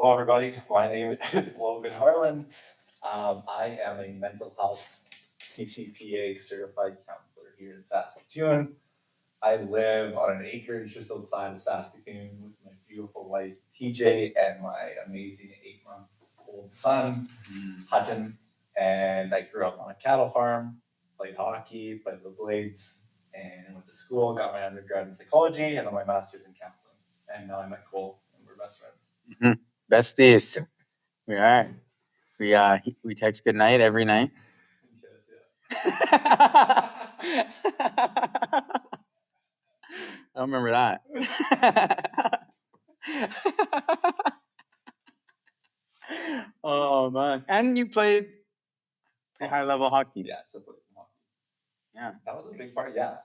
Hello, everybody. My name is Logan Harland. I am a mental health CCPA certified counselor here in Saskatoon. I live on an acreage just outside of Saskatoon with my beautiful wife TJ and my amazing 8-month-old son Hutton. And I grew up on a cattle farm, played hockey, played the Blades, and went to school, got my undergrad in psychology, and then my master's in counseling. And now I met Cole, and we're best friends. Besties. We are. We text good night every night. Yes, yeah. I don't remember that. Oh man! And you played pretty high level hockey. Yeah, so played some hockey. Yeah, that was a big part. Yeah,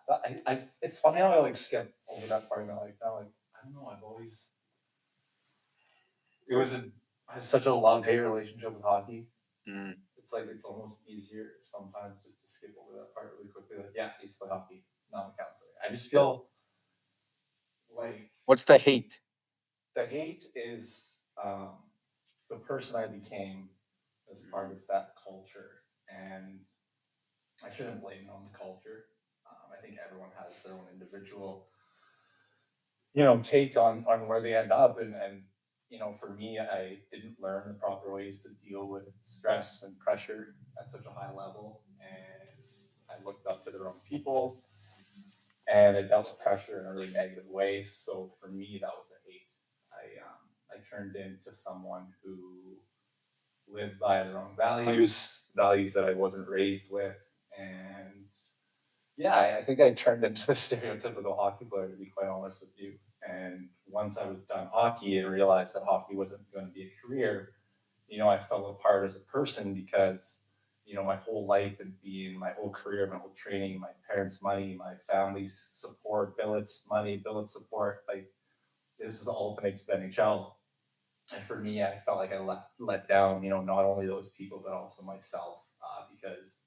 it's funny how I like skip over that part of my life. Now, like I don't know, I've always I have such a love-hate relationship with hockey. Mm. It's like it's almost easier sometimes just to skip over that part really quickly. Like, yeah, I used to play hockey, not a counselor. I just feel like What's the hate? the hate is the person I became as part of that culture, and I shouldn't blame it on the culture. I think everyone has their own individual, take on where they end up, and for me, I didn't learn the proper ways to deal with stress and pressure at such a high level, and I looked up to the wrong people, and it dealt with pressure in a really negative way. So for me, that was the hate. I turned into someone who lived by their own values that I wasn't raised with, and yeah, I think I turned into the stereotypical hockey player, to be quite honest with you. And once I was done hockey and realized that hockey wasn't going to be a career, I fell apart as a person because, my whole life and being my whole career, my whole training, my parents' money, my family's support, billets money, billet support, like this was all connected to the NHL. And for me, I felt like I let down, not only those people, but also myself, because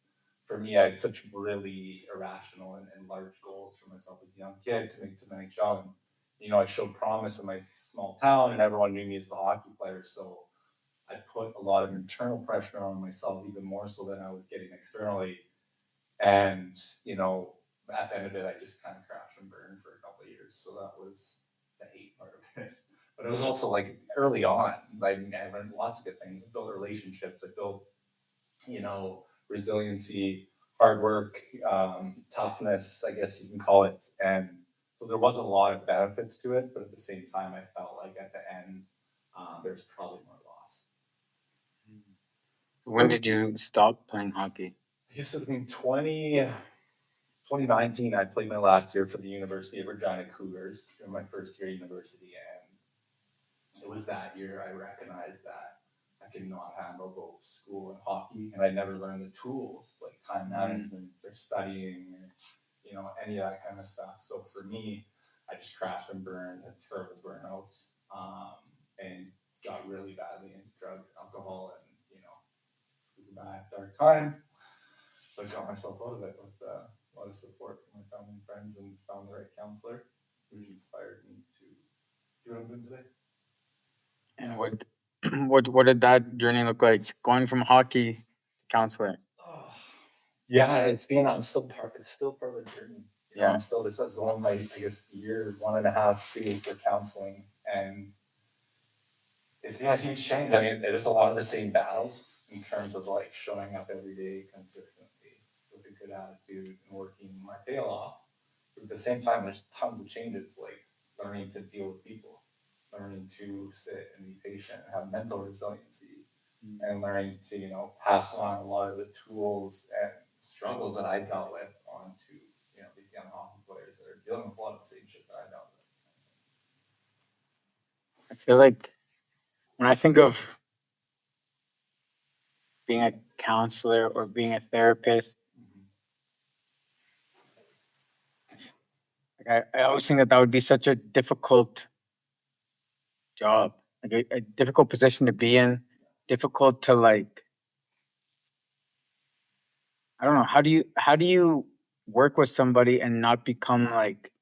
for me, I had such really irrational and large goals for myself as a young kid to make to the NHL. And, I showed promise in my small town, and everyone knew me as the hockey player. So I put a lot of internal pressure on myself, even more so than I was getting externally. And, at the end of it, I just kind of crashed and burned for a couple of years. So that was the hate part of it. But it was also like early on, I learned lots of good things. I built relationships. I built, resiliency, hard work, toughness, I guess you can call it. And so there was a lot of benefits to it, but at the same time, I felt like at the end, there's probably more loss. When did you stop playing hockey? I guess it was 2019, I played my last year for the University of Regina Cougars in my first year at university. And it was that year I recognized that I could not handle both school and hockey, and I never learned the tools like time management or studying or any of that kind of stuff. So for me, I just crashed and burned, had terrible burnout, and got really badly into drugs, alcohol, and it was a bad dark time. So I got myself out of it with a lot of support from my family and friends, and found the right counselor, which inspired me to do what I'm doing today. And what did that journey look like? Going from hockey to counselor. Yeah, it's still part of the journey. Yeah. I'm still, this is only my, I guess, year, 1.5, 2 for counseling. And it's been a huge change. I mean, there's a lot of the same battles in terms of like showing up every day consistently with a good attitude and working my tail off. But at the same time, there's tons of changes, like learning to deal with people, learning to sit and be patient and have mental resiliency, and learning to, pass on a lot of the tools and struggles that I dealt with onto, these young hockey players that are dealing with a lot of the same shit that I dealt with. I feel like when I think of being a counselor or being a therapist, I always think that would be such a difficult job, like a difficult position to be in, difficult to like. I don't know. How do you work with somebody and not become like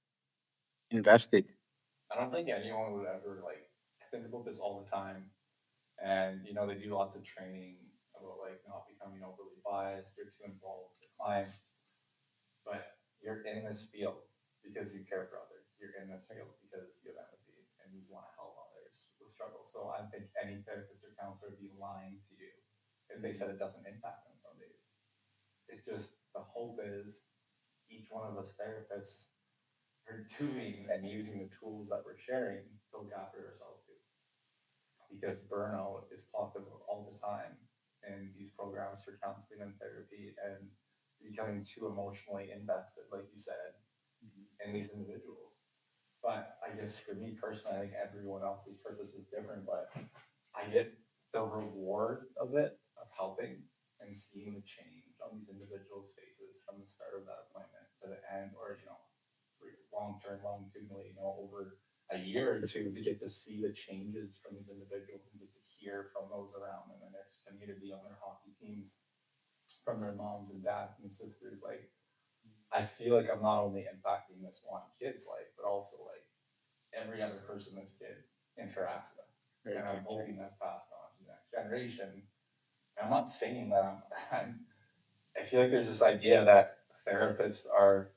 invested? I don't think anyone would ever think about this all the time. And they do lots of training about like not becoming overly biased or too involved with the clients. But you're in this field because you care for others. You're in this field because you have empathy and you want to help others with struggles. So I think any therapist or counselor would be lying to you if they said it doesn't impact them some days. It just, the hope is each one of us therapists are doing and using the tools that we're sharing to look after ourselves too. Because burnout is talked about all the time in these programs for counseling and therapy, and becoming too emotionally invested, like you said, in these individuals. But I guess for me personally, I think everyone else's purpose is different, but I get the reward of it, of helping and seeing the change on these individuals' faces from the start of that appointment to the end, or for long term, longitudinally, over a year or two, to get to see the changes from these individuals and get to hear from those around them and their community on their hockey teams, from their moms and dads and sisters. Like, I feel like I'm not only impacting this one kid's life, but also like every other person this kid interacts with. Very And good. I'm hoping that's passed on to the next generation. And I'm not saying that I feel like there's this idea that therapists are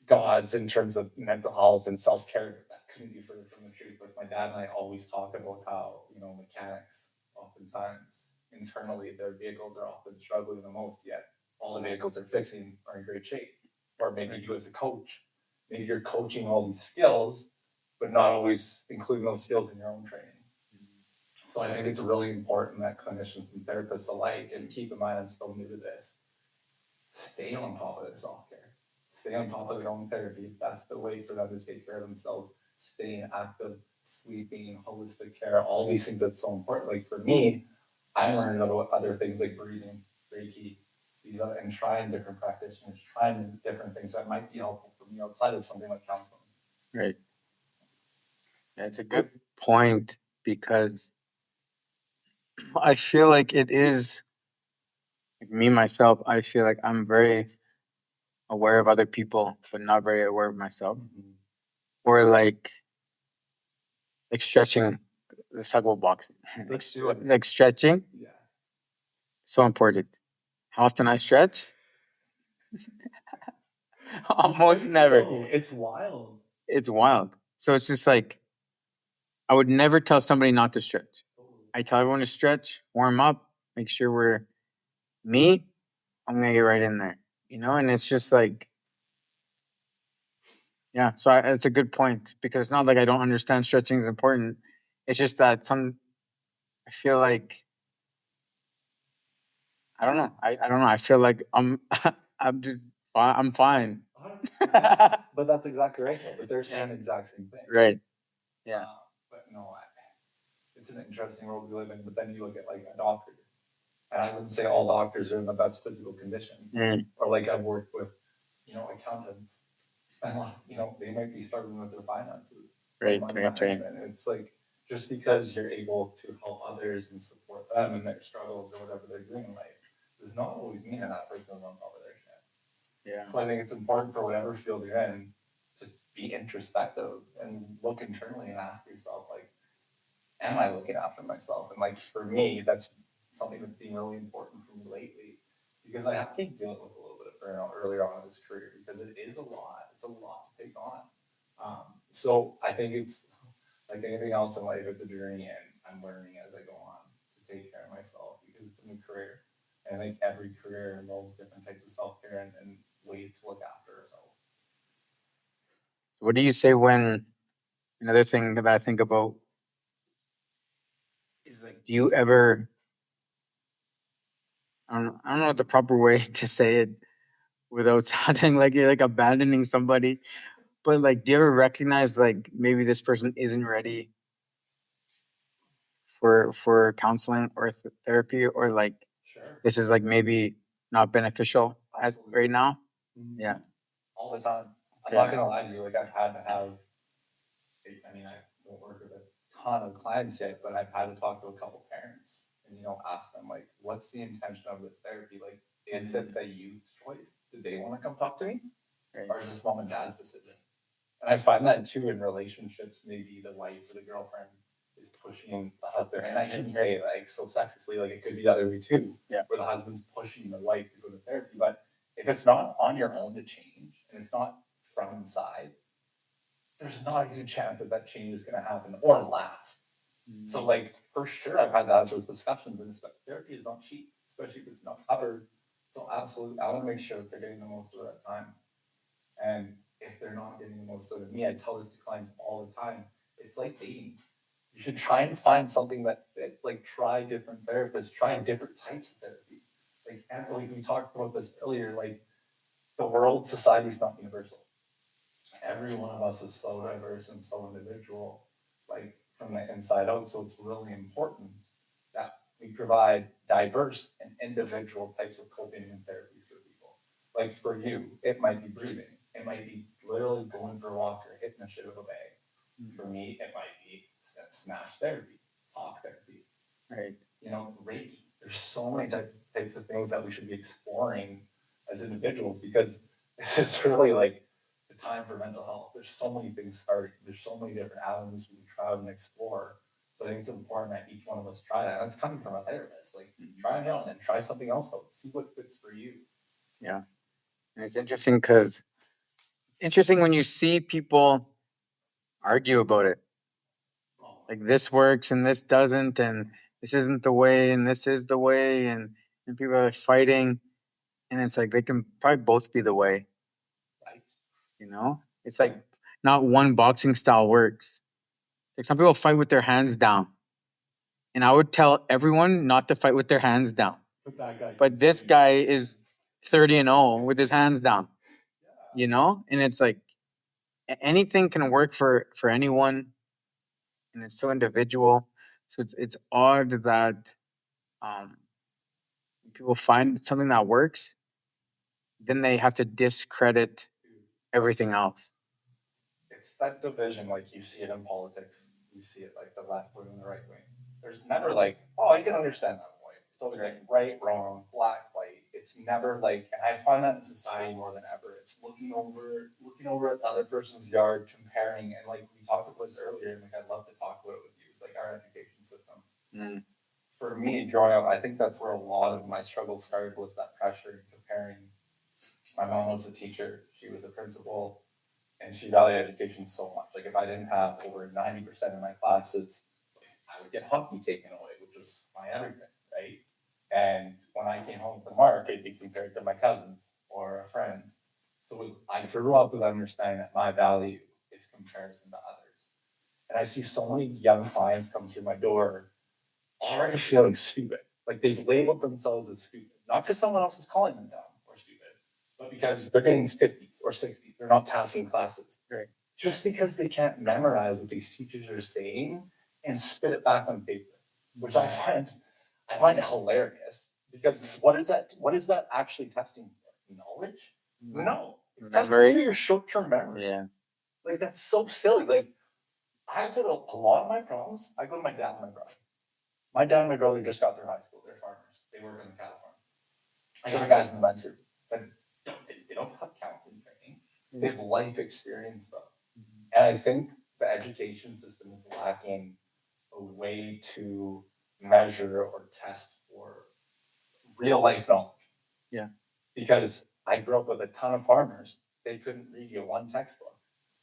gods in terms of mental health and self care. That couldn't be further from the truth. Like my dad and I always talk about how mechanics oftentimes internally their vehicles are often struggling the most. Yet all the vehicles they're fixing are in great shape. Or maybe you as a coach, maybe you're coaching all these skills, but not always including those skills in your own training. So I think it's really important that clinicians and therapists alike, and keep in mind I'm still new to this, stay on top of their self care. Stay on top of their own therapy. That's the way for them to take care of themselves. Staying active, sleeping, holistic care, all these things that's so important. Like for me, I'm learning about other things like breathing, Reiki, and trying different practitioners, trying different things that might be helpful for me outside of something like counseling. Right. That's a good point because I feel like it is like me myself. I feel like I'm very aware of other people, but not very aware of myself. Or like stretching. Let's talk about boxing. Let's do it. Like stretching, Yeah. so important. How often I stretch? Almost never. It's wild. It's wild. So it's just like I would never tell somebody not to stretch. I tell everyone to stretch, warm up, make sure we're me. I'm gonna get right in there, and it's just like, yeah. So it's a good point because it's not like I don't understand stretching is important. It's just that I feel like I don't know. I don't know. I feel like I'm just I'm fine. But that's exactly right. But they're saying the exact same thing. Right. Yeah. But no, it's an interesting world we live in. But then you look at like a doctor, and I wouldn't say all doctors are in the best physical condition. Or like I've worked with, accountants, and they might be struggling with their finances. Right. And it's like just because you're able to help others and support them in their struggles or whatever they're doing in life does not always mean that person's on top of their shit. Yeah. So I think it's important for whatever field you're in to be introspective and look internally and ask yourself, like, am I looking after myself? And like for me, that's something that's been really important for me lately because I have to deal with a little bit of burnout earlier on in this career because it is a lot. It's a lot to take on. So I think it's like anything else in life, it's a journey, and I'm learning as I go on to take care of myself because it's a new career. And I think every career involves different types of self care and ways to look after ourselves. So what do you say when another thing that I think about is like, do you ever? I don't know the proper way to say it without sounding like you're like abandoning somebody, but like, do you ever recognize like maybe this person isn't ready for counseling or therapy, or like Sure. this is like maybe not beneficial right now? Yeah. All the time. I'm not gonna lie to you. Like I've had to have. I mean, I don't work with a ton of clients yet, but I've had to talk to a couple parents and ask them like, what's the intention of this therapy? Like, is it the youth's choice? Do they want to come talk to me, or is this mom and dad's decision? And I find that too in relationships. Maybe the wife or the girlfriend is pushing the husband, and I shouldn't say it like so sexistly, like it could be the other way too, where the husband's pushing the wife to go to therapy. But if it's not on your own to change and it's not from inside, there's not a good chance that that change is going to happen or last. So, like, for sure, I've had to have those discussions, and therapy is not cheap, especially if it's not covered. So, absolutely, I want to make sure that they're getting the most of that time. And if they're not getting the most out of me, I tell this to clients all the time. It's like dating. You should try and find something that fits. Like, try different therapists, try different types of therapy. Like, Emily, we talked about this earlier. Like, the world, society is not universal. Every one of us is so diverse and so individual, like from the inside out. So it's really important that we provide diverse and individual types of coping and therapies for people. Like for you, it might be breathing. It might be literally going for a walk or hitting the shit of a bag. For me, it might be smash therapy, talk therapy. Right. You know, Reiki. There's so many types of things that we should be exploring as individuals, because this is really like the time for mental health. There's so many things starting. There's so many different avenues we can try out and explore. So I think it's important that each one of us try that. And it's coming from a therapist. Like, try it out and then try something else out. See what fits for you. Yeah. And it's interesting because when you see people argue about it. Like, this works and this doesn't, and this isn't the way and this is the way, and people are fighting, and it's like they can probably both be the way. Right. You know? It's like not one boxing style works. It's like some people fight with their hands down. And I would tell everyone not to fight with their hands down. But this guy is 30-0 with his hands down. You know? And it's like anything can work for anyone, and it's so individual. So it's odd that people find something that works, then they have to discredit everything else. It's that division, like you see it in politics. You see it like the left wing and the right wing. There's never like, oh, I can understand that point. It's always like right, wrong, black, white. It's never like, and I find that in society more than ever. It's looking over at the other person's yard, comparing, and like we talked about this earlier, and like I'd love to talk about it with you. It's like our education system. For me, growing up, I think that's where a lot of my struggles started, was that pressure and comparing. My mom was a teacher. She was a principal. And she valued education so much. Like, if I didn't have over 90% of my classes, I would get hockey taken away, which was my everything, right? And when I came home from work, I'd be compared to my cousins or friends. So I grew up with understanding that my value is comparison to others. And I see so many young clients come through my door already feeling stupid. Like, they've labeled themselves as stupid, not because someone else is calling them dumb or stupid, but because they're getting 50s or 60s. They're not passing classes. Right. Just because they can't memorize what these teachers are saying and spit it back on paper, which I find hilarious, because what is that actually testing for? Knowledge? No. It's testing for your short-term memory. Yeah. Like, that's so silly. Like, I go to a lot of my problems, I go to my dad and my brother. My dad and my brother just got through high school. They're farmers. They work in the cattle farm. I go to guys in the men's group that they don't have counseling training. They have life experience though. And I think the education system is lacking a way to measure or test for real life knowledge. Yeah. Because I grew up with a ton of farmers. They couldn't read you one textbook.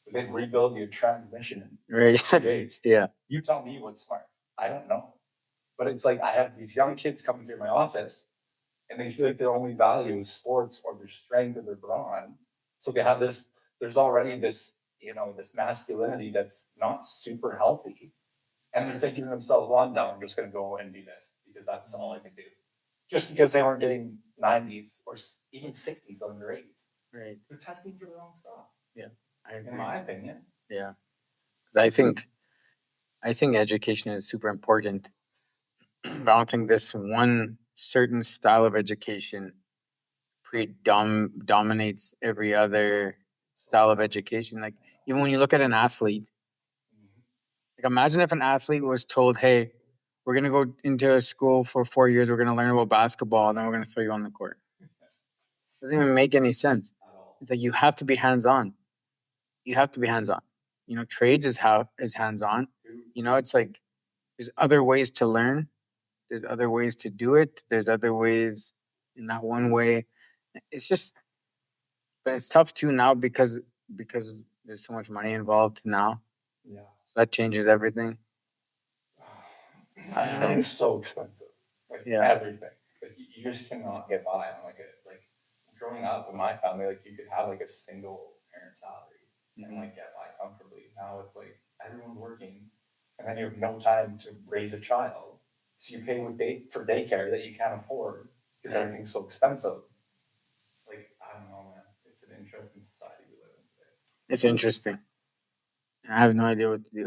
But they'd rebuild your transmission in 2 days. Yeah. You tell me what's smart. I don't know. But it's like I have these young kids coming through my office, and they feel like their only value is sports or their strength or their brawn. So they have this, there's already this, this masculinity that's not super healthy. And they're thinking to themselves, well, I'm done. I'm just going to go and do this because that's all I can do. Just because they weren't getting 90s or even 60s on their 80s. Right. They're testing for the wrong stuff. Yeah. In my opinion. Yeah. I think education is super important. But I don't think this one certain style of education dominates every other style of education. Like, even when you look at an athlete, like, imagine if an athlete was told, "Hey, we're gonna go into a school for 4 years. We're gonna learn about basketball, and then we're gonna throw you on the court." Doesn't even make any sense. It's like you have to be hands on. You have to be hands on. Trades is hands on. It's like there's other ways to learn. There's other ways to do it. There's other ways in that one way. It's just, but it's tough too now because there's so much money involved now. Yeah. So that changes everything. Everything's so expensive. Like everything. Like you just cannot get by on like growing up in my family, like you could have like a single parent salary and like get by comfortably. Now it's like everyone's working and then you have no time to raise a child. So you pay for daycare that you can't afford because everything's so expensive. Like, I don't know, man. It's an interesting society we live in today. It's interesting. I have no idea what to do.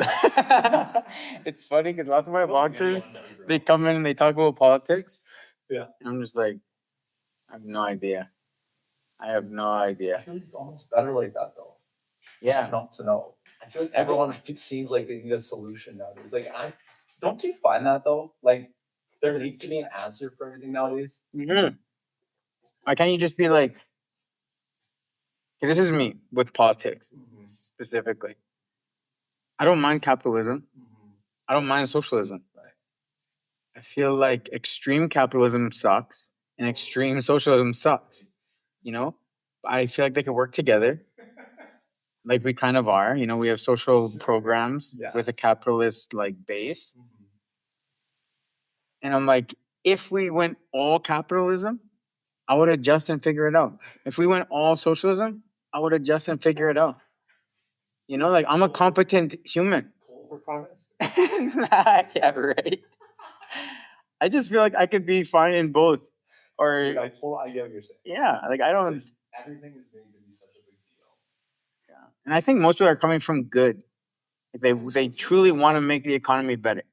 It's funny because lots of my boxers, they come in and they talk about politics. Yeah. And I'm just like, I have no idea. I have no idea. I feel like it's almost better like that though. Yeah. Not to know. I feel like everyone seems like they need a solution nowadays. Like don't you find that though? Like there needs to be an answer for everything nowadays. Mm-hmm. Why can't you just be like, okay, this is me with politics specifically. I don't mind capitalism. I don't mind socialism. Right. I feel like extreme capitalism sucks and extreme socialism sucks. You know, I feel like they could work together, like we kind of are. You know, we have social programs with a capitalist like base, and I'm like, if we went all capitalism, I would adjust and figure it out. If we went all socialism, I would adjust and figure it out. You know, like I'm a competent human. Coal for progress. Yeah, right. I just feel like I could be fine in both. Or I get what you're saying. Yeah, like I don't. Everything is made to be such a big deal. Yeah, and I think most people are coming from good. If they truly want to make the economy better.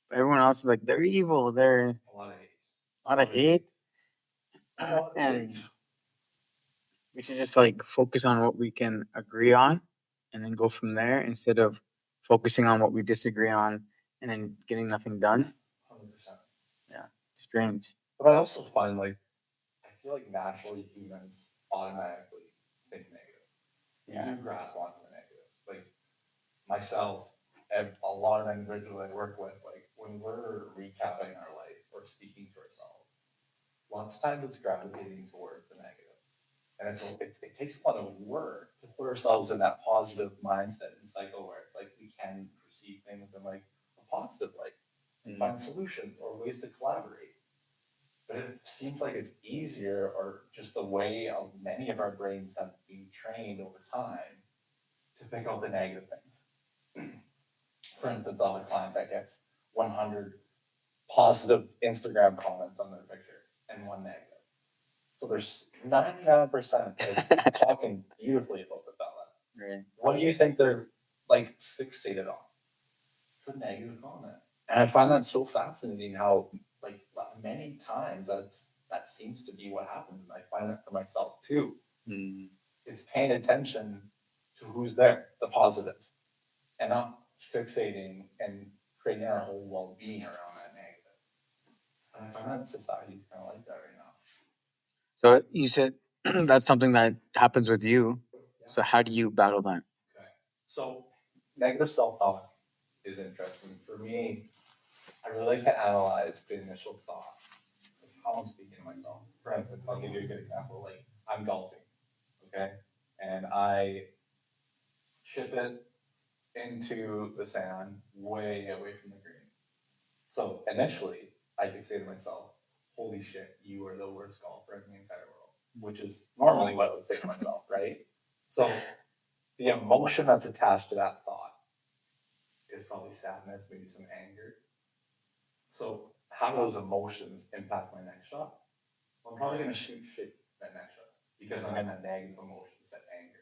But everyone else is like they're evil. They're a lot of hate. A lot of hate. And we should just like focus on what we can agree on, and then go from there instead of focusing on what we disagree on and then getting nothing done. 100%. Yeah, strange. But I also find like I feel like naturally humans automatically think negative. Yeah. You grasp onto the negative. Like myself, and a lot of individuals I work with, like when we're recapping our life or speaking to ourselves, lots of times it's gravitating towards the negative. And it takes a lot of work to put ourselves in that positive mindset and cycle where it's like we can perceive things in like a positive light and find solutions or ways to collaborate. But it seems like it's easier, or just the way many of our brains have been trained over time to pick out the negative things. For instance, I'll have a client that gets 100 positive Instagram comments on their picture and one negative. So there's 99% that's talking beautifully about the fella. Right. What do you think they're like fixated on? It's a negative comment. And I find that so fascinating how like many times that seems to be what happens, and I find it for myself too. It's paying attention to who's there, the positives, and not fixating and creating our whole well-being around that negative. And I find that society is kind of like that right now. So you said that's something that happens with you. So how do you battle that? Okay. So negative self-talk is interesting. For me, I really like to analyze the initial thought, like how I'm speaking to myself. For instance, I'll give you a good example. Like I'm golfing, okay, and I chip it into the sand way away from the green. So initially, I could say to myself, "Holy shit, you are the worst golfer in the entire world," which is normally what I would say to myself, right? So the emotion that's attached to that thought is probably sadness, maybe some anger. So how do those emotions impact my next shot? Well, I'm probably going to shoot shit that next shot because I'm in that negative emotions, that anger,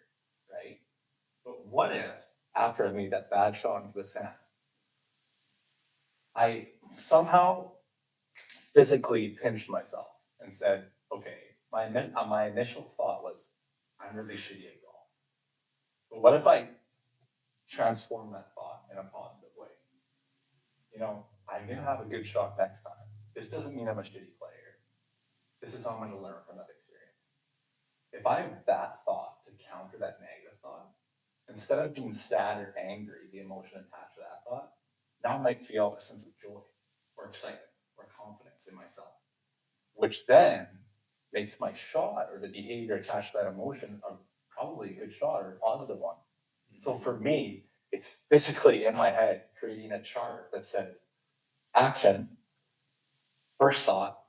right? But what if after I made that bad shot into the sand, I somehow physically pinched myself and said, okay, my initial thought was, I'm really shitty at golf. But what if I transform that thought in a positive way? You know, I'm going to have a good shot next time. This doesn't mean I'm a shitty player. This is how I'm going to learn from that experience. If I have that thought to counter that negative thought, instead of being sad or angry, the emotion attached to that thought, now I might feel a sense of joy or excitement or confidence in myself, which then makes my shot or the behavior attached to that emotion probably a good shot or a positive one. So for me, it's physically in my head creating a chart that says action, first thought,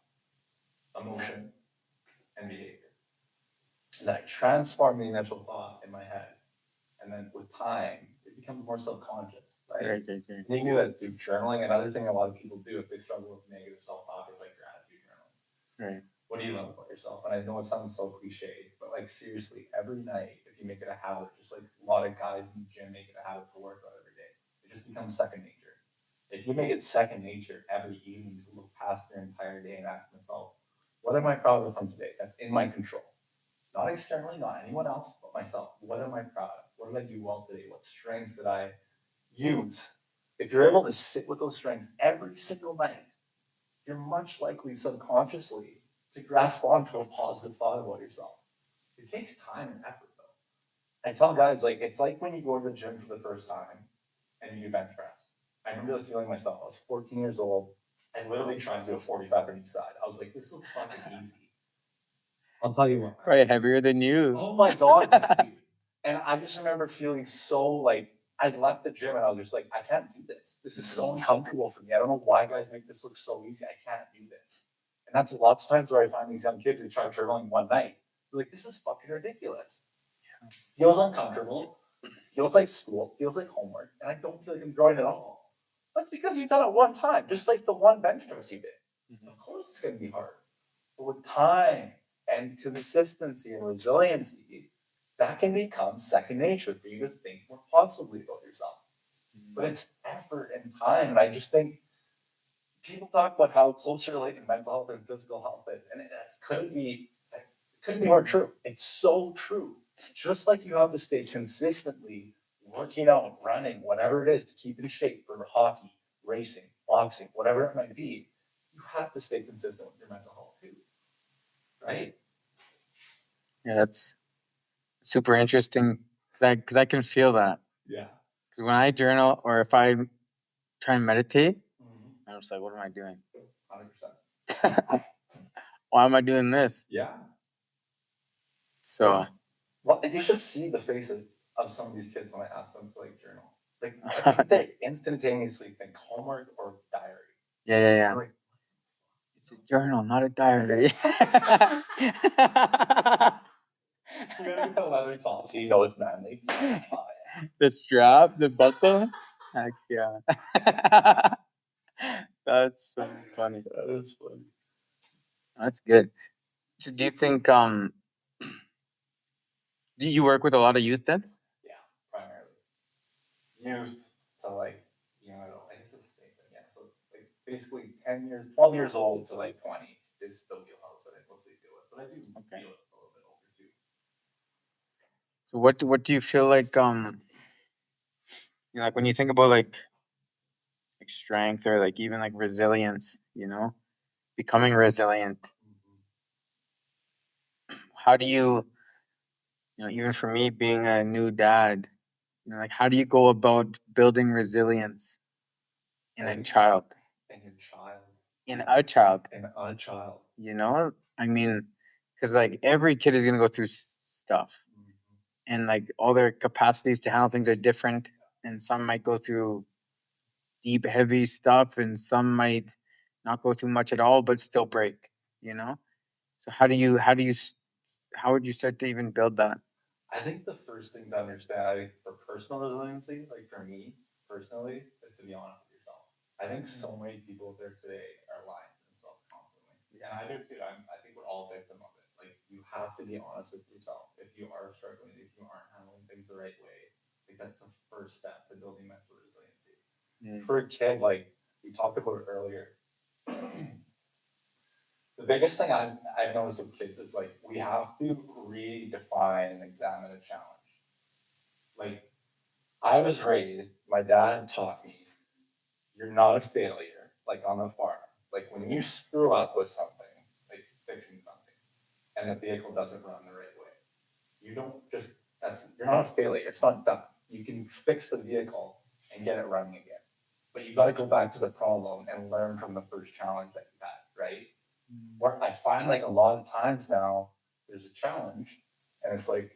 emotion, and behavior. And then I transform the initial thought in my head. And then with time, it becomes more subconscious, right? Right. And you can do that through journaling. Another thing a lot of people do if they struggle with negative self-talk is like gratitude journaling. Right. What do you love about yourself? And I know it sounds so cliche, but like seriously, every night, if you make it a habit, just like a lot of guys in the gym make it a habit to work out every day, it just becomes second nature. If you make it second nature every evening to look past your entire day and ask myself, what am I proud of from today? That's in my control. Not externally, not anyone else, but myself. What am I proud of? What did I do well today? What strengths did I use? If you're able to sit with those strengths every single night, you're much likely subconsciously to grasp onto a positive thought about yourself. It takes time and effort, though. I tell guys, like, it's like when you go to the gym for the first time and you do bench press. I remember the feeling myself. I was 14 years old. I literally tried to do a 45 on each side. I was like, this looks fucking easy. I'll tell you what. Probably heavier than you. Oh my God, dude. And I just remember feeling so like, I left the gym and I was just like, I can't do this. This is so uncomfortable for me. I don't know why guys make this look so easy. I can't do this. And that's lots of times where I find these young kids who try journaling one night. They're like, this is fucking ridiculous. Feels uncomfortable. Feels like school. Feels like homework. And I don't feel like I'm growing at all. That's because you've done it one time, just like the one bench press you did. Of course it's going to be hard. But with time and consistency and resiliency, that can become second nature for you to think more positively about yourself. But it's effort and time. And I just think people talk about how closely related mental health and physical health is. And that couldn't be more true. It's so true. Just like you have to stay consistently working out, running, whatever it is to keep in shape for hockey, racing, boxing, whatever it might be, you have to stay consistent with your mental health too. Right? Yeah, that's super interesting because I can feel that. Yeah. Because when I journal or if I try and meditate, I'm just like, what am I doing? 100%. Why am I doing this? Yeah. So, Well, you should see the faces of some of these kids when I ask them to like journal. Like I think they instantaneously think homework or diary. yeah. They're like, It's a journal, not a diary. you gotta get the leather top so you know it's manly. The strap, the buckle. Heck yeah. That's so funny. That is funny. That's good. So do you think do you work with a lot of youth then? Yeah, primarily. Youth to like, I guess it's the same thing. Yeah. So it's like basically 10 years, 12 years old to like 20 is the wheelhouse that I mostly deal with. But I do deal with a little bit older too. So what do you feel like like when you think about like strength or like even like resilience, becoming resilient, how do you even for me being a new dad, like how do you go about building resilience in a child? In your child. In a child. In a child. I mean, because like every kid is gonna go through stuff, and like all their capacities to handle things are different, and some might go through deep, heavy stuff, and some might not go through much at all, but still break. So how would you start to even build that? I think the first thing to understand, I think for personal resiliency, like for me personally, is to be honest with yourself. I think so many people out there today are lying to themselves constantly. And I do too. I think we're all victim of it. Like you have to be honest with yourself. If you are struggling, if you aren't handling things the right way, like that's the first step to building mental resiliency. For a kid, like we talked about it earlier, the biggest thing I've noticed with kids is like we have to redefine and examine a challenge. Like I was raised, my dad taught me, you're not a failure, like on the farm. Like when you screw up with something, like fixing something, and the vehicle doesn't run the right way, you don't just you're not a failure. It's not done. You can fix the vehicle and get it running again. but you got to go back to the problem and learn from the first challenge that you had, right? Where I find like a lot of times now, there's a challenge, and it's like,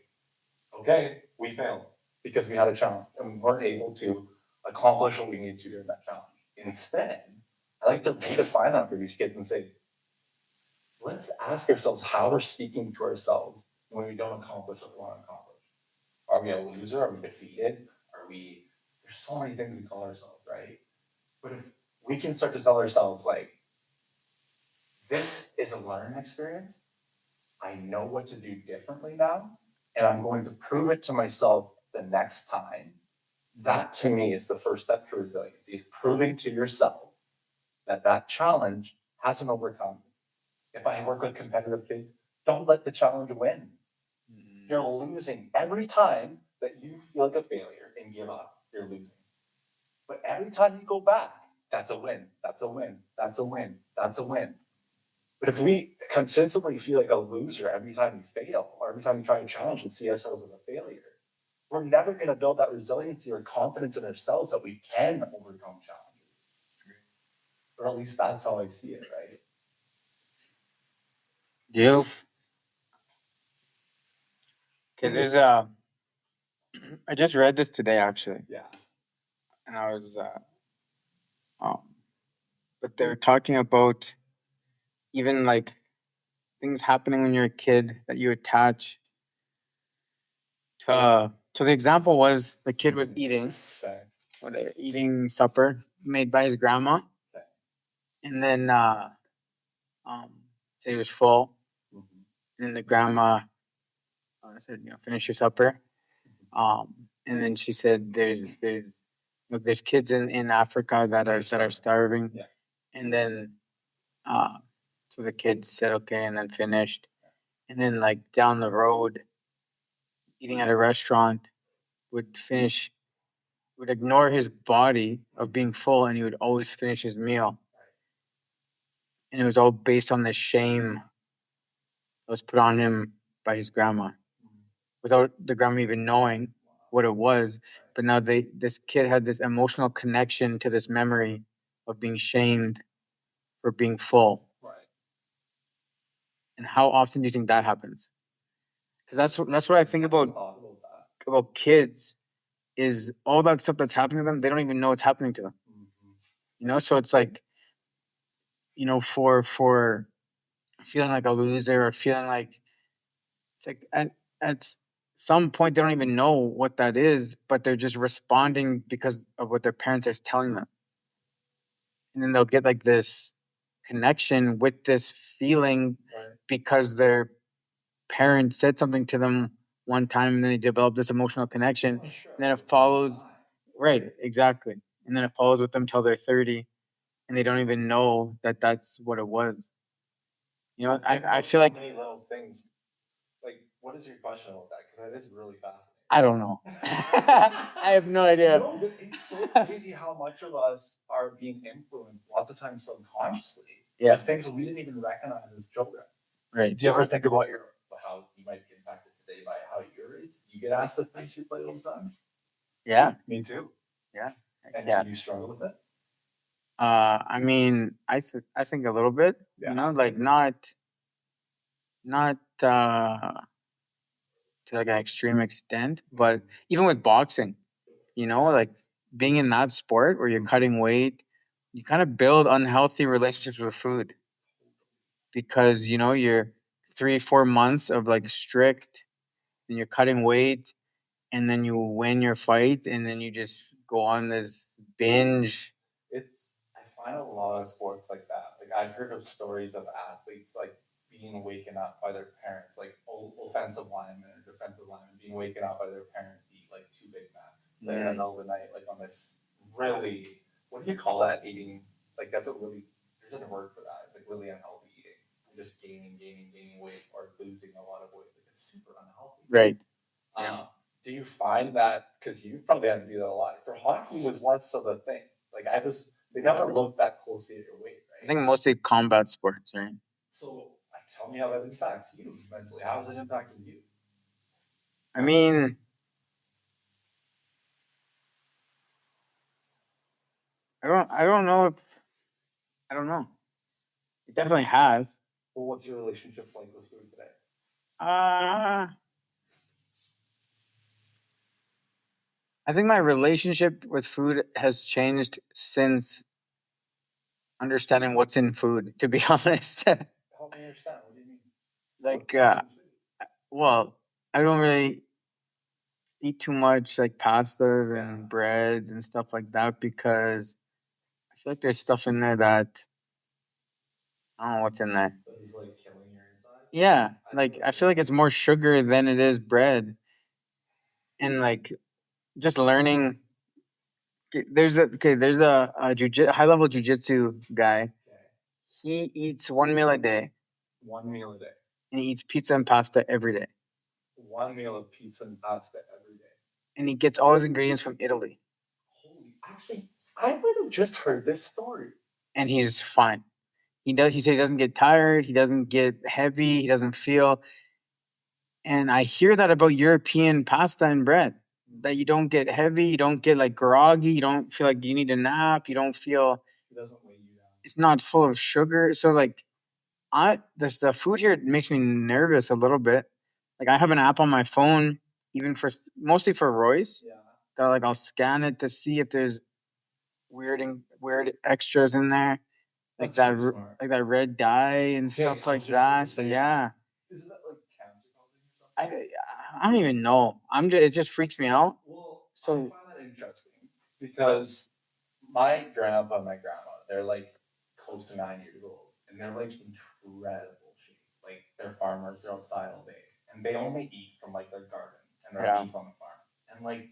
okay, we failed because we had a challenge and we weren't able to accomplish what we needed to during that challenge. Instead, I like to redefine that for these kids and say, let's ask ourselves how we're speaking to ourselves when we don't accomplish what we want to accomplish. Are we a loser? Are we defeated? Are we? There's so many things we call ourselves, right? But if we can start to tell ourselves, like, this is a learning experience, I know what to do differently now, and I'm going to prove it to myself the next time. That to me is the first step to resilience, is proving to yourself that that challenge hasn't overcome. If I work with competitive kids, don't let the challenge win. You're losing every time that you feel like a failure and give up. You're losing. But every time you go back, that's a win. That's a win. That's a win. That's a win. But if we consistently feel like a loser every time we fail, or every time we try a challenge and see ourselves as a failure, we're never going to build that resiliency or confidence in ourselves that we can overcome challenges. Or at least that's how I see it, right? You've okay. There's I just read this today actually, Yeah. and I was um, but they're talking about even like things happening when you're a kid that you attach to. So the example was the kid was eating, Okay. or they're eating supper made by his grandma, Okay. and then um, said he was full, Mhm. and then the grandma said, finish your supper. And then she said, there's look, there's kids in Africa that are starving, Yeah. and then uh, so the kid said okay, and then finished, and then like down the road, eating at a restaurant, would finish, would ignore his body of being full, and he would always finish his meal, and it was all based on the shame that was put on him by his grandma, without the grandma even knowing what it was. But now this kid had this emotional connection to this memory of being shamed for being full. Right. And how often do you think that happens? Because that's what I think Thought about that. about kids, is all that stuff that's happening to them. They don't even know it's happening to them. Mhm. So it's like, for feeling like a loser, or feeling like it's like at some point they don't even know what that is, but they're just responding because of what their parents are telling them, and then they'll get like this connection with this feeling Right. because their parents said something to them one time, and then they develop this emotional connection, Well, sure. and then it follows. Right, exactly, and then it follows with them till they're 30, and they don't even know that that's what it was. I feel like Many little things. Like, what is your question about that? Because that is really fascinating. I don't know. I have no idea. No, but it's so crazy how much of us are being influenced, lots of times subconsciously, by things we didn't even recognize as children. Right. Do you ever think about how you might be impacted today by how you're raised? Do you get asked to finish your plate all the time? Yeah. Me too. Yeah. And Yeah. do you struggle with it? I mean, I think a little bit. Yeah. Like not to like an extreme extent, but even with boxing, like being in that sport where you're cutting weight, you kind of build unhealthy relationships with food, because you're 3 4 months of like strict, and you're cutting weight, and then you win your fight, and then you just go on this binge. I find a lot of sports like that. Like, I've heard of stories of athletes like being waken up by their parents, like offensive linemen or defensive linemen being waken up by their parents to eat like 2 Big Macs in the middle of the night, like on this really, what do you call that eating? Like, that's a really, there's a word for that. It's like really unhealthy eating. You're just gaining weight or losing a lot of weight. Like, it's super unhealthy. Right. Do you find that, because you probably had to do that a lot? For hockey, was less of a thing. Like, they never looked that closely at your weight, I right? think mostly combat sports, right? So, tell me how that impacts you mentally. How has it impacted you? I mean, I don't know if I don't know. It definitely has. Well, what's your relationship like with food today? Uh I think my relationship with food has changed since understanding what's in food, to be honest. Help me understand. What do you mean? Like What's in food? well, I don't really eat too much like pastas Yeah. and breads and stuff like that because I feel like there's stuff in there that I don't know what's in there. That is like killing your inside. Yeah, I like think I that's feel like it's more sugar than it is bread, and like just learning. There's a high level jujitsu guy. okay. He eats one meal a day, One meal a day. and he eats pizza and pasta every day, One meal of pizza and pasta every day. and he gets all his ingredients from Italy, Holy, actually, I might have just heard this story. and he's fine. He does. He said he doesn't get tired. He doesn't get heavy. He doesn't feel. And I hear that about European pasta and bread. That you don't get heavy. You don't get like groggy. You don't feel like you need a nap. You don't feel. It doesn't weigh you down. It's not full of sugar. So like the food here makes me nervous a little bit. Like I have an app on my phone, even for mostly for Royce. Yeah. That like I'll scan it to see if there's weird extras in there, like That's that really smart. like that red dye and Yeah, stuff like it's just that. So insane. yeah, Isn't that like cancer causing or something? I don't even know. It just freaks me out. Well, I So find that interesting because my grandpa and my grandma, they're like close to 9 years old, and they're like incredible shape. Like they're farmers, they're outside all day, and they only eat from like their garden and their Yeah. beef on the farm, and like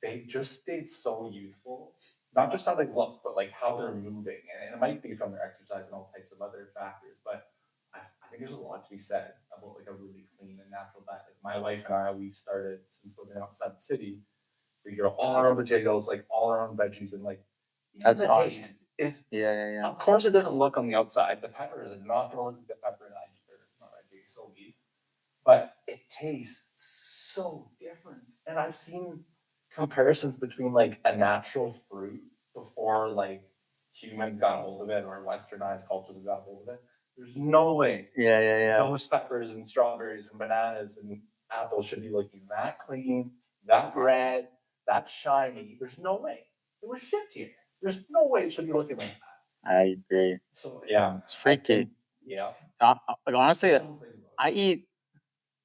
they just stayed so youthful. Not just how they look, but like how they're moving, and it might be from their exercise and all types of other factors, but. I think there's a lot to be said about like a really clean and natural diet. Like my wife and I, we've started since living outside the city. We grow all our own potatoes, like all our own veggies, and like That's the awesome. taste is. Yeah. Of course, it doesn't look on the outside. The pepper is not going to look like the pepper in IG or not IG, so easy, but it tastes so different. And I've seen comparisons between like a natural fruit before like humans got a hold of it or westernized cultures have got a hold of it. There's no way Yeah. those peppers and strawberries and bananas and apples should be looking that clean, that red, that shiny. There's no way. It was shipped here. There's no way it should be looking like that. I agree. So yeah, It's freaky. Yeah. Like honestly, Just don't think about I eat.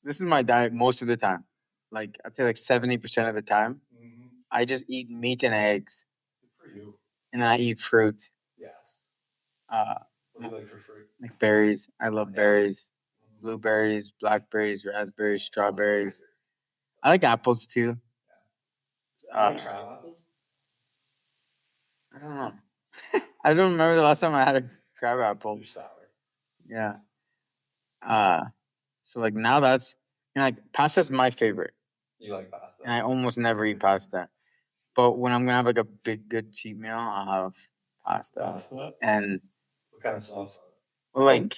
This is my diet most of the time. Like I'd say like 70% of the time, it. Mhm. I just eat meat and eggs, Good for you. and I eat fruit. Yes. Uh, What do you like for fruit? like berries. I love Yeah. berries. Mhm. Blueberries, blackberries, raspberries, strawberries. I like apples too. You Uh, like crab apples? I don't know. I don't remember the last time I had a crab apple. They're sour. Yeah. Uh, so like now that's like pasta's my favorite, You like pasta? and I almost never eat pasta. But when I'm gonna have like a big good cheat meal, I'll have pasta. Pasta? And What kind of sauce on it? well, like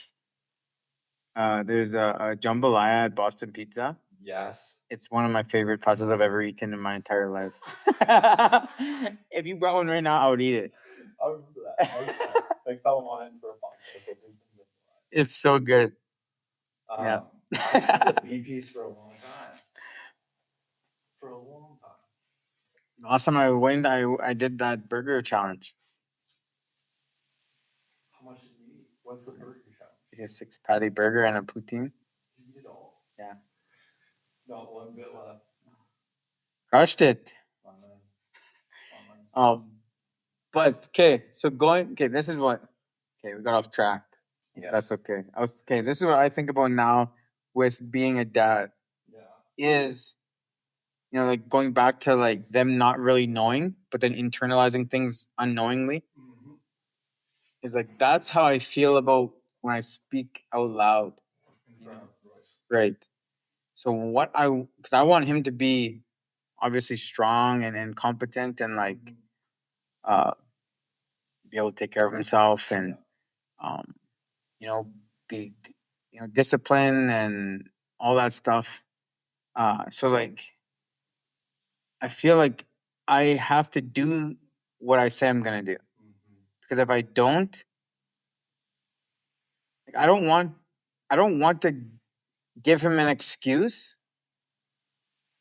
there's a jambalaya at Boston Pizza. Yes. It's one of my favorite pastas I've ever eaten in my entire life. If you brought one right now, I would eat it. I remember that. Next time I'm on in for a podcast, I'll bring some. It's so good. Yeah. I've had the BPs for a long time. For a long time. Last time I went, I did that burger challenge. How much did you eat? What's the burger challenge? Like a 6 patty burger and a poutine. Did you eat it all? Yeah. Not one bit left. Crushed it. Fun, man. Fun, man. But okay, so okay, this is what we got off track. Yes. That's okay. This is what I think about now with being a dad Yeah. is like going back to like them not really knowing, but then internalizing things unknowingly. Mm-hmm. Is like that's how I feel about when I speak out loud. In front of Royce. Right. So because I want him to be obviously strong and competent and like uh be able to take care of himself and um you know be disciplined and all that stuff. So like I feel like I have to do what I say I'm gonna do. because if I don't, like, I don't want to give him an excuse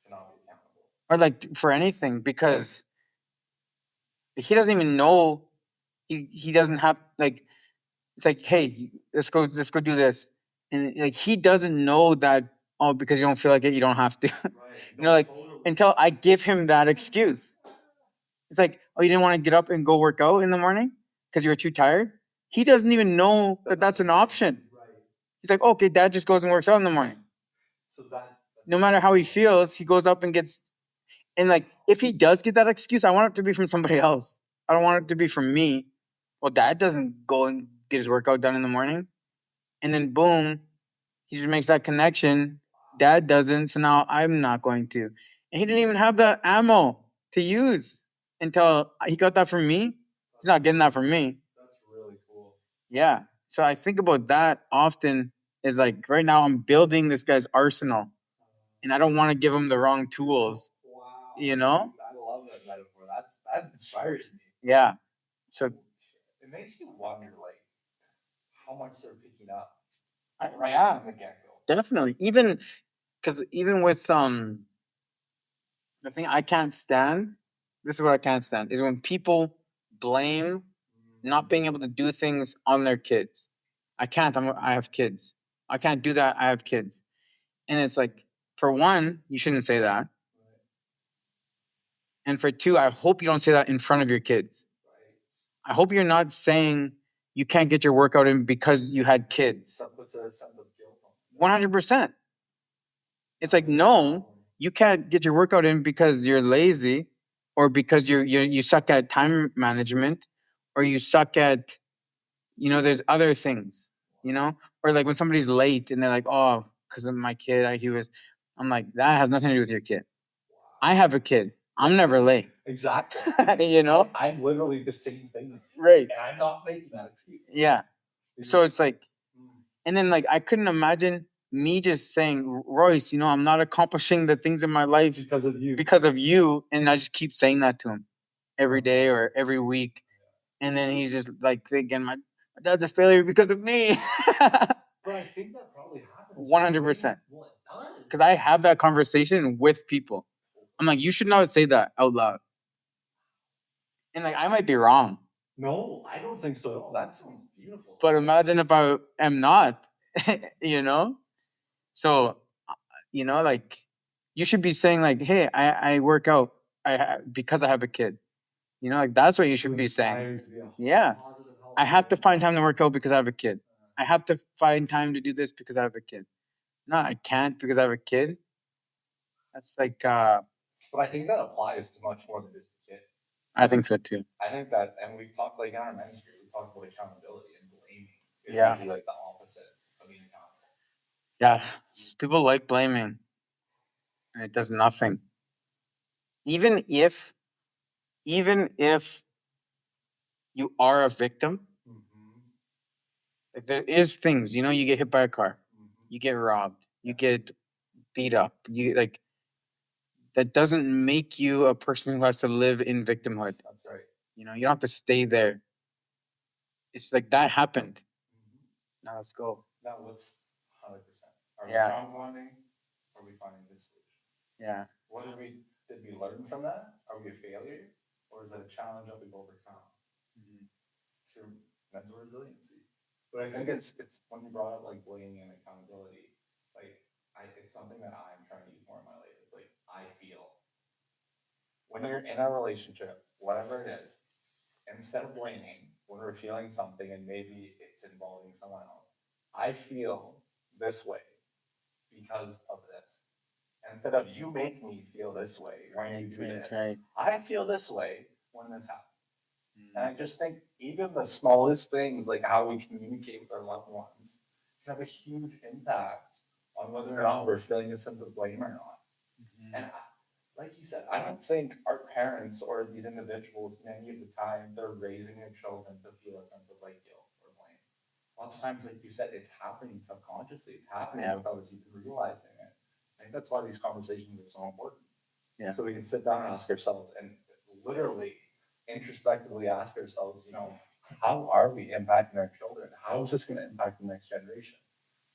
To not be accountable. or like for anything because he doesn't even know he doesn't have like it's like hey let's go do this and like he doesn't know that oh because you don't feel like it you don't have to Right. you know like until I give him that excuse. It's like oh you didn't want to get up and go work out in the morning because you were too tired. He doesn't even know that that's an option. Right. He's like okay dad just goes and works out in the morning. So that's No matter how he feels he goes up and gets and like if he does get that excuse I want it to be from somebody else. I don't want it to be from me. Well dad doesn't go and get his workout done in the morning and then boom he just makes that connection. Dad doesn't, so now I'm not going to. And he didn't even have that ammo to use until he got that from me. He's not getting that from me. That's really cool. Yeah. So I think about that often is like right now I'm building this guy's arsenal and I don't want to give him the wrong tools. Wow. You know? I love that metaphor. That inspires me. Yeah. So it makes you wonder like how much they're picking up yeah, from the get go. definitely. Even because even with the thing I can't stand, this is what I can't stand, is when people blame not being able to do things on their kids. I can't. I have kids. I can't do that. I have kids. And it's like, for one, you shouldn't say that. And for two, I hope you don't say that in front of your kids. I hope you're not saying you can't get your workout in because you had kids. That puts a sense of guilt on 100%. It's like, no, you can't get your workout in because you're lazy or because you suck at time management or you suck at there's other things, or like when somebody's late and they're like, oh, because of my kid, I'm like, that has nothing to do with your kid. I have a kid. I'm never late. Exactly. I'm literally the same thing. Right. And I'm not making that excuse. Yeah. So it's like, and then like I couldn't imagine me just saying, Royce, I'm not accomplishing the things in my life because of you, and I just keep saying that to him every day or every week, and then he's just like thinking, my dad's a failure because of me. But I think that probably happens. 100%. Well, it does. Because I have that conversation with people. I'm like, you should not say that out loud. And like, I might be wrong. No, I don't think so at all. That sounds beautiful. But imagine if I am not, you know? So, like, you should be saying, like, hey, I work out because I have a kid. Like, that's what you should be saying. Yeah. I have to find time to work out because I have a kid. I have to find time to do this because I have a kid. No, I can't because I have a kid. That's like, But I think that applies to much more than just a kid. I think so too. I think that, and we've talked like in our ministry, we talked about accountability and blaming. It's Yeah. usually like the opposite of being accountable. Yeah. People like blaming, and it does nothing. Even if you are a victim, like there is things, you get hit by a car, you get robbed, you get beat up, you like that doesn't make you a person who has to live in victimhood. That's right. You don't have to stay there. It's like that happened. Now let's go. That was 100%. Are we Yeah. compounding? Or are we finding this solution? Yeah. What did we learn from that? Are we a failure? Or is it a challenge that we've overcome through mental resiliency? But I think it's when you brought up like blaming and accountability, like it's something that I'm trying to use more in my life. It's like I feel when you're in a relationship, whatever it is, instead of blaming, when we're feeling something and maybe it's involving someone else, I feel this way because of this. Instead of you make me feel this way when you do this, I feel this way when this happens. And I just think even the smallest things, like how we communicate with our loved ones, can have a huge impact on whether or not we're feeling a sense of blame or not. And like you said, I don't think our parents or these individuals, many of the time, they're raising their children to feel a sense of like guilt or blame. Lots of times, like you said, it's happening subconsciously. It's happening without us even realizing it. I think that's why these conversations are so important. Yeah. So we can sit down and ask ourselves and literally introspectively ask ourselves, how are we impacting our children? How is this going to impact the next generation?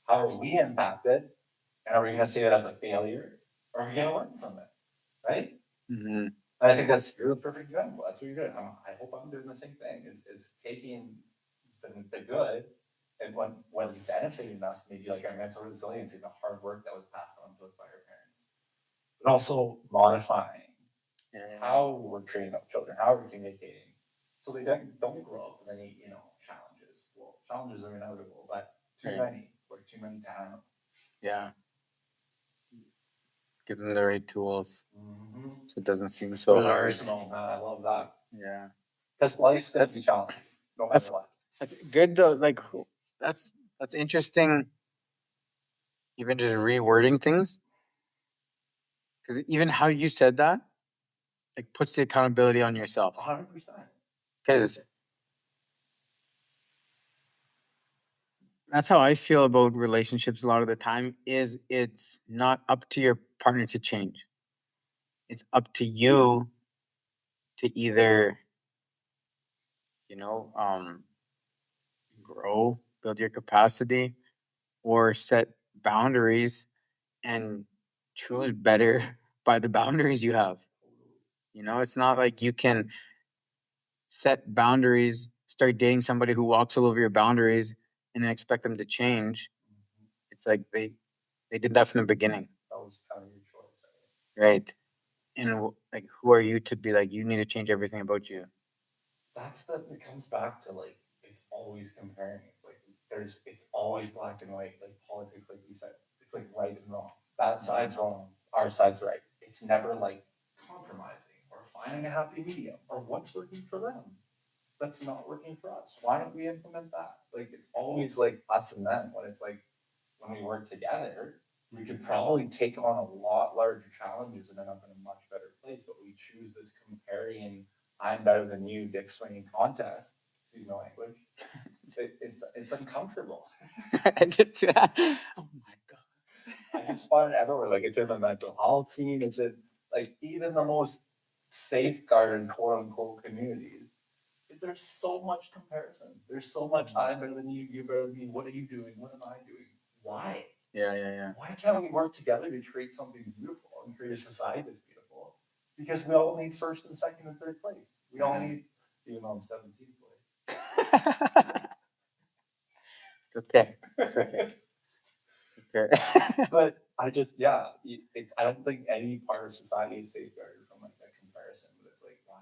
How are we impacted? And are we going to see it as a failure? Or are we going to learn from it? Right? Mm-hmm. And I think you're the perfect example. That's what you're doing. I hope I'm doing the same thing. Is taking the good and what is benefiting us, maybe like our mental resilience and the hard work that was passed on to us by our parents, but also modifying how we're training up children, how we're communicating, so they don't grow up with any challenges. Well, challenges are inevitable, but too many or too many to handle. Yeah. Give them the right tools, so it doesn't seem So so hard. arsenal, man, I love that. Yeah. Because life's gonna be challenging, no matter what. That's good though. Like that's interesting. Even just rewording things, because even how you said that, like, puts the accountability on yourself. 100%. Because that's how I feel about relationships a lot of the time. Is it's not up to your partner to change. It's up to you to either, you know, grow, build your capacity, or set boundaries and choose better by the boundaries you have. It's not like you can set boundaries, start dating somebody who walks all over your boundaries, and then expect them to change. It's like they did that from the beginning. That was kind of your choice. Right. And like, who are you to be like, you need to change everything about you? It comes back to like, it's always comparing. It's like, it's always black and white, like politics, like you said. It's like right and wrong. That side's wrong, our side's right. It's never like compromising or finding a happy medium or what's working for them that's not working for us. Why don't we implement that? Like, it's always like us and them. When it's like, when we work together, we could probably take on a lot larger challenges and end up in a much better place. But we choose this comparing, I'm better than you, dick swinging contest. Excuse my language. It's uncomfortable. Oh my god! I just find it everywhere. Like, it's in the mental health scene. It's in like even the most safeguarded quote unquote communities. There's so much comparison. There's so much I'm better than you, you're better than me. What are you doing? What am I doing? Why? Yeah. Why can't we work together to create something beautiful and create a society that's beautiful? Because we all need first and second and third place. We all need, even though I'm 17th place. It's okay. It's okay. It's okay. But I just, I don't think any part of society is safeguarded from like that comparison. But it's like, why?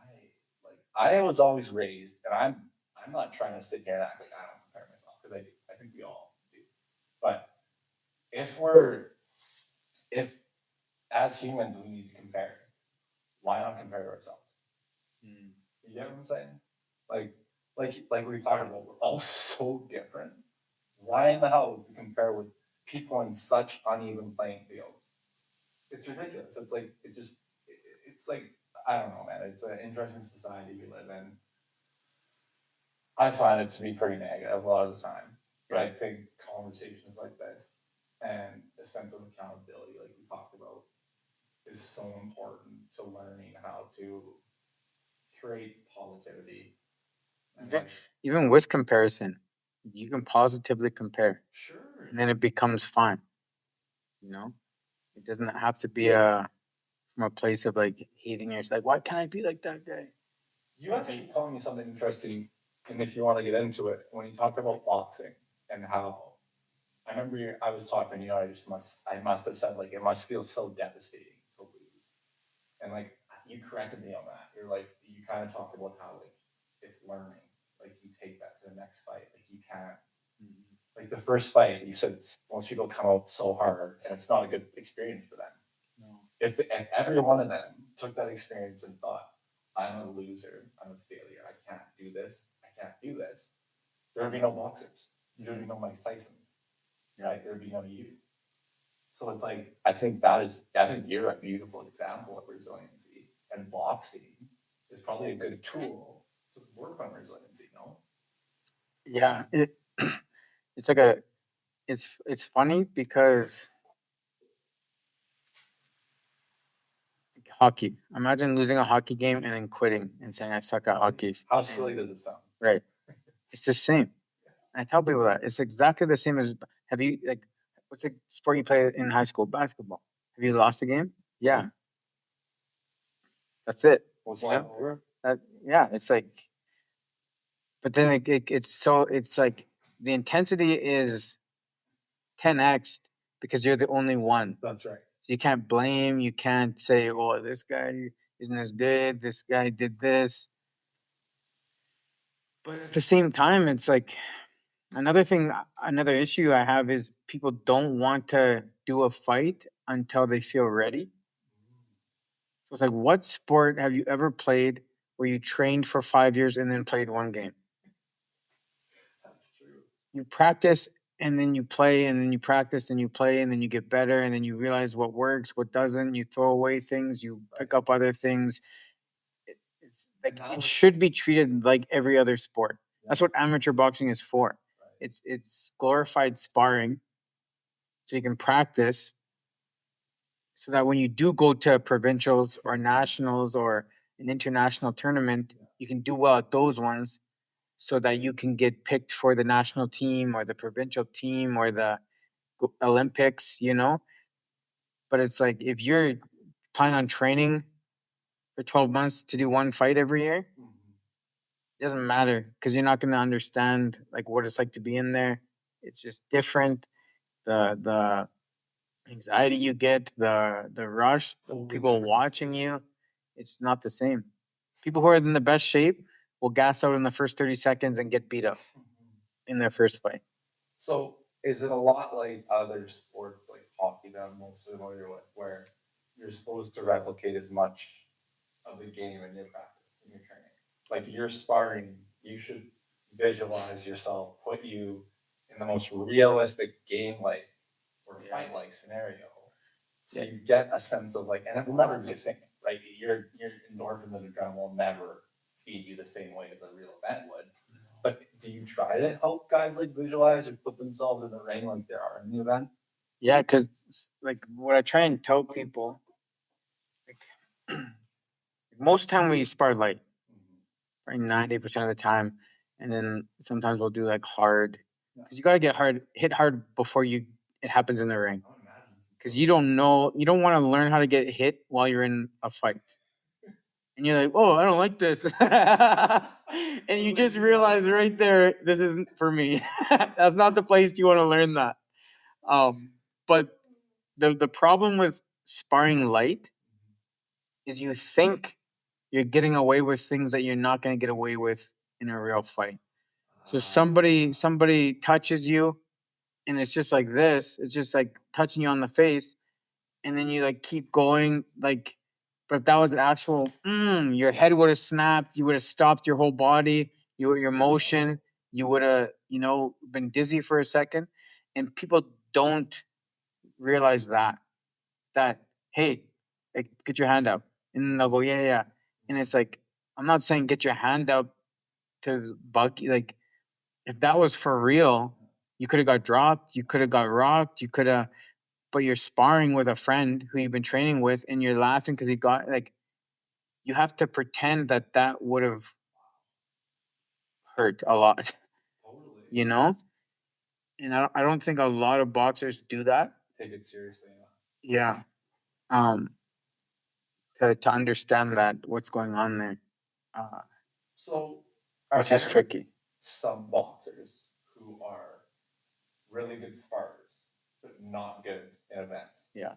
Like, I was always raised, and I'm not trying to sit here and act like I don't compare myself, because I do. I think we all do. But if as humans we need to compare, why not compare to ourselves? You get what I'm saying? Like we talked about, we're all so different. Why in the hell would we compare with people in such uneven playing fields? It's ridiculous. It's like, I don't know, man. It's an interesting society we live in. I find it to be pretty negative a lot of the time. But I think conversations like this and a sense of accountability, like we talked about, is so important to learning how to create positivity. Even with comparison, you can positively compare. Sure. And then it becomes fine. It doesn't have to be from a place of like hating yourself. Like, why can't I be like that guy? You actually told me something interesting, and if you want to get into it, when you talked about boxing and how I remember I was talking, I must have said like it must feel so devastating to lose, and like you corrected me on that. You're like, you kind of talked about how like it's learning, like you take that to the next fight, like you can't. Like the first fight, you said most people come out so hard, and it's not a good experience for them. No. If every one of them took that experience and thought, I'm a loser, I'm a failure, I can't do this, there would be no boxers, there would be no Mike Tysons, right? There would be no you. So it's like, I think you're a beautiful example of resiliency, and boxing is probably a good tool to work on resiliency, no? Yeah, it's like it's funny because hockey. Imagine losing a hockey game and then quitting and saying I suck at hockey. How silly does it sound? Right. It's the same. I tell people that it's exactly the same as. Have you like what's the sport you play in high school? Basketball. Have you lost a game? Yeah, that's it. Was You life know over? that. Yeah, it's like. But then it's so it's like the intensity is 10x because you're the only one. That's right. So you can't blame. You can't say, "Oh, this guy isn't as good. This guy did this." But at the same time, it's like another thing, another issue I have is people don't want to do a fight until they feel ready. So it's like, what sport have you ever played where you trained for 5 years and then played one game? That's true. You practice and then you play and then you practice and you play and then you get better and then you realize what works, what doesn't. You throw away things, you pick up other things. It's like it should be treated like every other sport. That's what amateur boxing is for. It's glorified sparring so you can practice so that when you do go to provincials or nationals or an international tournament, you can do well at those ones so that you can get picked for the national team or the provincial team or the Olympics, you know? But it's like if you're planning on training for 12 months to do one fight every year, it doesn't matter because you're not going to understand like what it's like to be in there. It's just different. The anxiety you get, the rush, the people watching you, it's not the same. People who are in the best shape will gas out in the first 30 seconds and get beat up in their first fight. So is it a lot like other sports like hockey that I'm most familiar with, where you're supposed to replicate as much of the game in your practice, in your training? Like you're sparring, you should visualize yourself, put you in the most realistic game like or fight like scenario. So you get a sense of like, and it will never be the same, right? Your endorphins and adrenaline will never feed you the same way as a real event would. But do you try to help guys like visualize or put themselves in the ring like they are in the event? Yeah, because like what I try and tell people, like most time we spar light, probably 90% of the time, and then sometimes we'll do like hard, because you got to get hard, hit hard before you it happens in the ring. Because you don't know, you don't want to learn how to get hit while you're in a fight, and you're like, oh, I don't like this, and you just realize right there, this isn't for me. That's not the place you want to learn that. But the problem with sparring light is you think you're getting away with things that you're not going to get away with in a real fight. So somebody touches you and it's just like this. It's just like touching you on the face, and then you like keep going like. But if that was an actual, your head would have snapped. You would have stopped your whole body. Your motion. You would have been dizzy for a second, and people don't realize that hey, like, get your hand up, and then they'll go yeah, yeah, and it's like I'm not saying get your hand up to buck like if that was for real, you could have got dropped, you could have got rocked, you could have. But you're sparring with a friend who you've been training with, and you're laughing because he got like you have to pretend that that would have hurt a lot, Totally. you know. And I don't think a lot of boxers do that. Take it seriously enough. Yeah. Um, to understand that what's going on there, uh, So, which is tricky. some boxers who are really good sparrers, but not good in events. Yeah.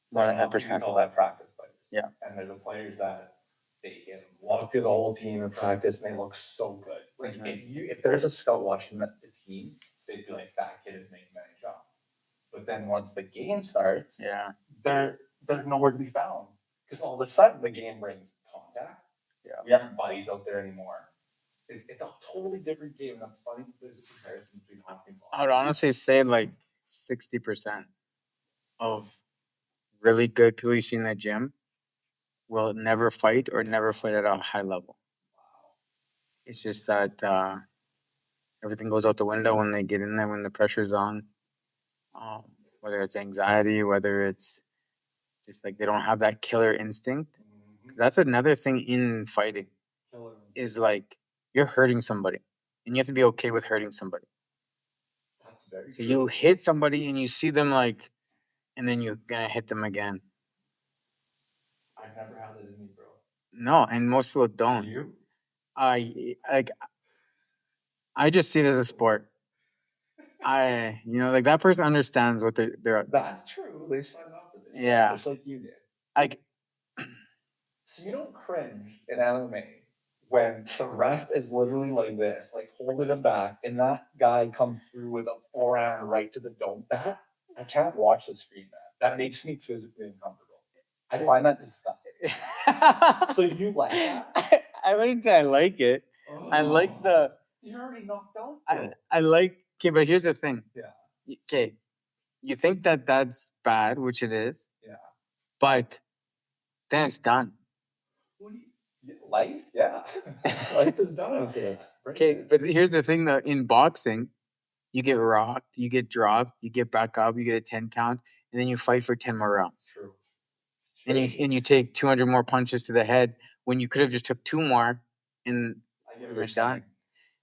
So 100%. Call that practice players. Yeah. And they're the players that they can walk through the whole team in practice and they look so good. Like if there's a scout watching the team, they'd be like, that kid is making any shot. But then once the game starts, Yeah. they're nowhere to be found. Because all of a sudden the game brings contact. Yeah. We aren't buddies out there anymore. It's a totally different game. That's funny. There's a comparison between hockey and I would honestly say like 60% of really good people you see in the gym will never fight or never fight at a high level. It's just that everything goes out the window when they get in there when the pressure's on. Um, whether it's anxiety, whether it's just like they don't have that killer instinct. Because that's another thing in fighting is like you're hurting somebody. and you have to be okay with hurting somebody. That's very So true. you hit somebody and you see them like, and then you're gonna hit them again. I've never had it in me, bro. No, and most people don't. You? Like I just see it as a sport. Like that person understands what they're. That's true. They signed up for this. Yeah. Just like you did. Like So you don't cringe in MMA when the ref is literally like this, like holding him back, and that guy comes through with a forehand right to the dome. That I can't watch the screen. That makes me physically uncomfortable. I find that disgusting. So you like that? I wouldn't say I like it. I like the. You're already knocked out. I like. Okay, but here's the thing. Yeah. Okay, you think that that's bad, which it is. Yeah. But then it's done. Life, yeah. Life is done after that. Okay, but here's the thing though, in boxing, you get rocked, you get dropped, you get back up, you get a 10 count, and then you fight for 10 more rounds. True. And you take 200 more punches to the head when you could have just took 2 more and you're done.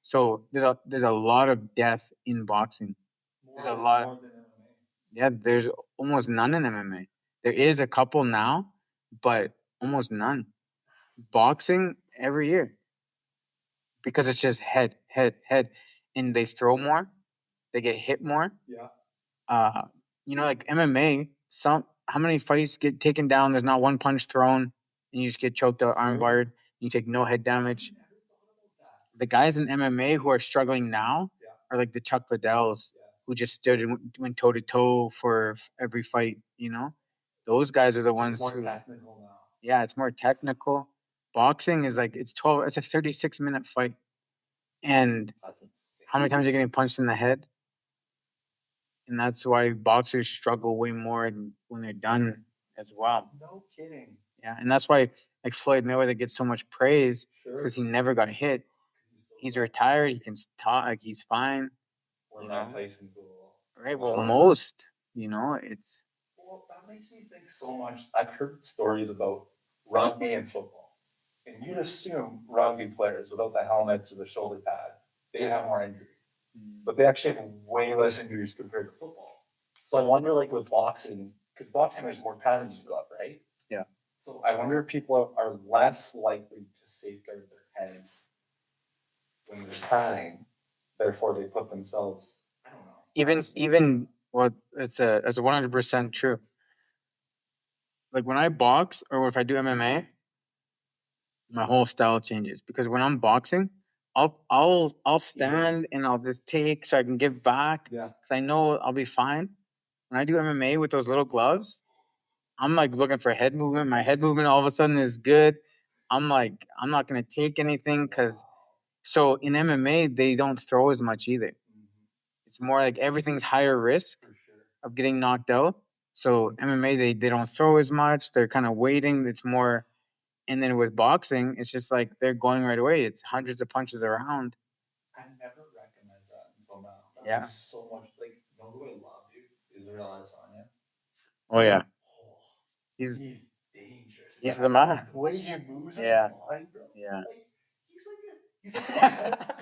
So there's a lot of death in boxing. There's a lot. More than MMA. Yeah, there's almost none in MMA. There is a couple now, but almost none. Boxing every year. Because it's just head, head, head. And they throw more, they get hit more. Yeah. Like MMA, how many fights get taken down, there's not one punch thrown, and you just get choked out, armbarred, you take no head damage. The guys in MMA who are struggling now are like the Chuck Liddells who just stood and went toe to toe for every fight, Those guys are the ones who. Technical now. Yeah, it's more technical. Boxing is like it's a 36-minute fight. And how many times are you getting punched in the head? And that's why boxers struggle way more when they're done as well. No kidding. Yeah, and that's why like Floyd Mayweather gets so much praise because he never got hit. He's retired. He can talk. Like he's fine. Tyson's a little. Right. Well, most. It's. Well, that makes me think so much. I've heard stories about rugby and football, and you'd assume rugby players without the helmets or the shoulder pads, they'd have more injuries. But they actually have way less injuries compared to football. So I wonder, like with boxing, because boxing there's more padding you got, right? Yeah. So I wonder if people are less likely to safeguard their heads when they're padding. Therefore, they put themselves. I don't know. Even well, it's a 100% true. Like when I box or if I do MMA, my whole style changes because when I'm boxing, I'll stand and I'll just take so I can give back. Yeah. Because I know I'll be fine. When I do MMA with those little gloves, I'm like looking for head movement. My head movement all of a sudden is good. I'm like, I'm not gonna take anything because so in MMA they don't throw as much either. It's more like everything's higher risk of getting knocked out. So MMA they don't throw as much. They're kind of waiting. It's more. And then with boxing, it's just like they're going right away. It's hundreds of punches around. I never recognized that until now. Yeah. So much like who I love, dude, Israel Adesanya. Oh yeah. He's dangerous. He's the man. The way he moves. Yeah. Body, bro. Yeah. Like, he's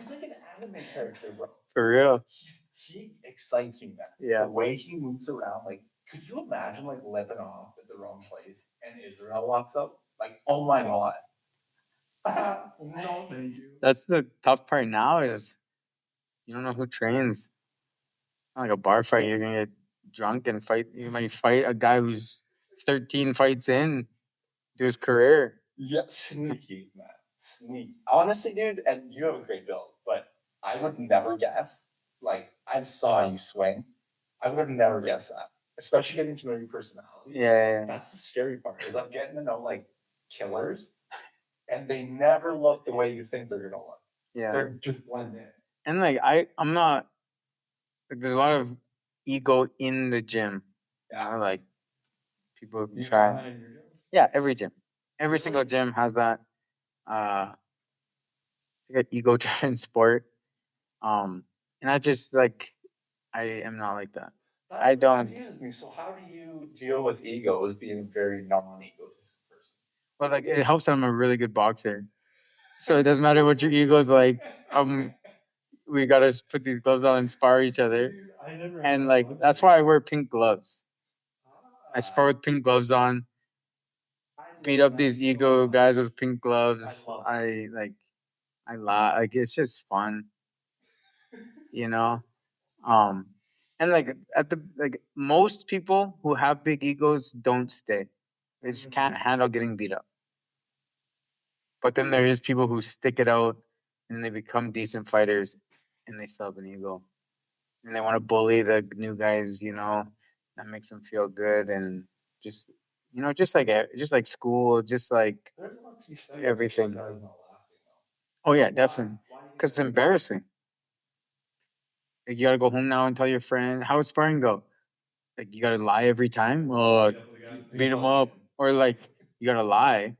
like an anime character, bro. For real. He excites me, man. Yeah. The way he moves around, like, could you imagine like lipping off at the wrong place and Israel walks up? Like, oh my god. No, thank you. That's the tough part now is you don't know who trains. Like a bar fight, you're gonna get drunk and fight. You might fight a guy who's 13 fights in to his career. Yeah, sneaky, man. Sneaky. Honestly, dude, and you have a great build, but I would never guess. Like, I saw you swing. I would have never guessed that. Especially getting to know your personality. Yeah. That's the scary part, is I'm getting to know, like, killers, and they never look the way you think they're gonna look. Yeah. They're just blend in. And, like, I'm not... Like, there's a lot of ego in the gym. Yeah. Like, people You try... find that in your gym? Yeah, every gym. Every single gym has that. It's like an ego-driven sport. And I just, like... I am not like that. I don't. That confuses me. So how do you deal with ego as being a very non-egotistic person? Well, like it helps that I'm a really good boxer, so it doesn't matter what your ego's like. we gotta put these gloves on and spar each other. And like that's why I wear pink gloves. I spar with pink gloves on, beat up these ego guys with pink gloves. I laugh. Like it's just fun, you know. Um, and like at the like most people who have big egos don't stay. They just can't handle getting beat up. But then there is people who stick it out and they become decent fighters, and they still have an ego, and they want to bully the new guys. That makes them feel good, and just just like school, just like everything. Oh yeah, definitely, because it's embarrassing. Like, you gotta go home now and tell your friend how would sparring go. Like you gotta lie every time. Beat him up, or like you gotta lie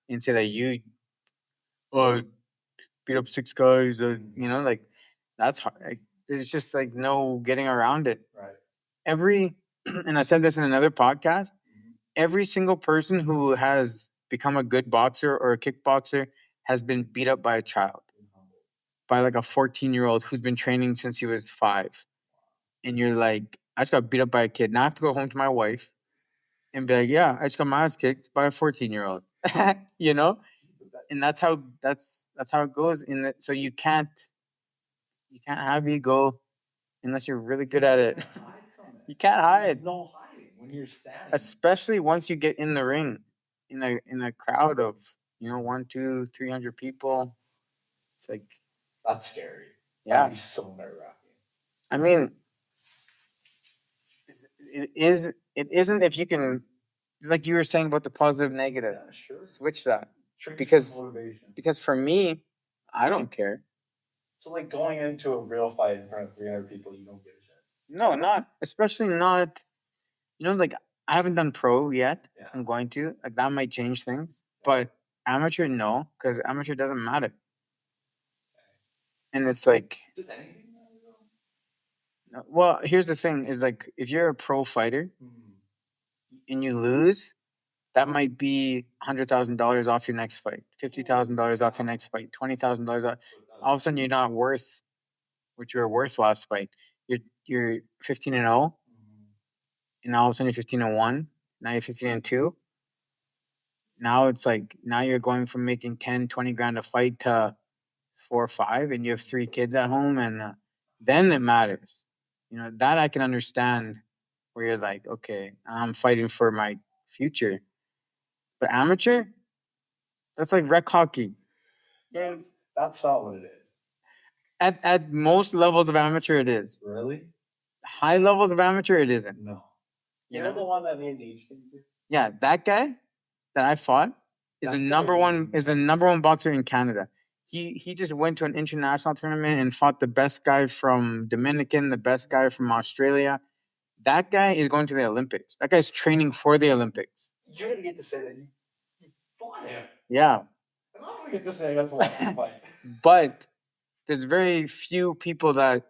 and say that you uh, beat up six guys. Like that's hard. Like, there's just like no getting around it. Right. Every and I said this in another podcast. Every single person who has become a good boxer or a kickboxer has been beat up by a child, by like a 14-year-old who's been training since he was 5. And you're like, I just got beat up by a kid. Now I have to go home to my wife and be like, yeah, I just got my ass kicked by a 14-year-old. you know, and that's how it goes. So you can't have ego unless you're really good at it. You can't hide. No hiding when you're standing. Especially once you get in the ring, in a crowd of 1, 2, 300 people. It's like that's scary. Yeah, that'd be so nerve wracking. I mean, it is. It isn't if you can, like you were saying about the positive negative. Yeah, sure. Switch that because for me, I don't care. So like going into a real fight in front of 300 people, you don't give a shit. No, not especially not. Like I haven't done pro yet. Yeah. I'm going to. Like that might change things, but amateur, no, because amateur doesn't matter. And it's like, Does anything matter though? well, here's the thing: is like if you're a pro fighter and you lose, that might be $100,000 off your next fight, $50,000 off your next fight, $20,000 off. All of a sudden, you're not worth what you were worth last fight. You're 15-0, and all of a sudden you're 15-1. Now you're 15-2. Now it's like now you're going from making 10, 20 grand a fight to 4 or 5, and you have 3 kids at home, and then it matters. That I can understand, where you're like, okay, I'm fighting for my future. But amateur, that's like rec hockey. Yeah, that's not what it is. At most levels of amateur, it is. Really? High levels of amateur, it isn't. No. You know the one that me and Nate came to? Yeah, that guy that I fought is the number one boxer in Canada. He just went to an international tournament and fought the best guy from Dominican, the best guy from Australia. That guy is going to the Olympics. That guy's training for the Olympics. You're gonna get to say that you fought him. Yeah. And I'm gonna get to say I got to watch him fight. But there's very few people that,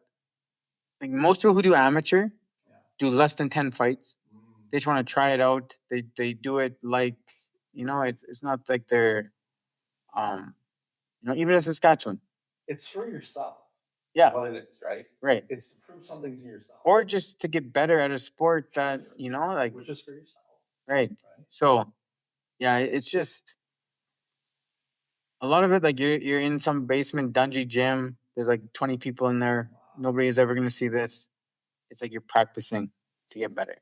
like most people who do amateur, do less than 10 fights. They just want to try it out. They do it like, it's not like they're even in Saskatchewan. It's for yourself. Yeah. What it is, right? Right. It's to prove something to yourself. Or just to get better at a sport that, like, which is for yourself. Right. So yeah, it's just a lot of it, like you're in some basement dungy gym. There's like 20 people in there. Nobody is ever gonna see this. It's like you're practicing to get better.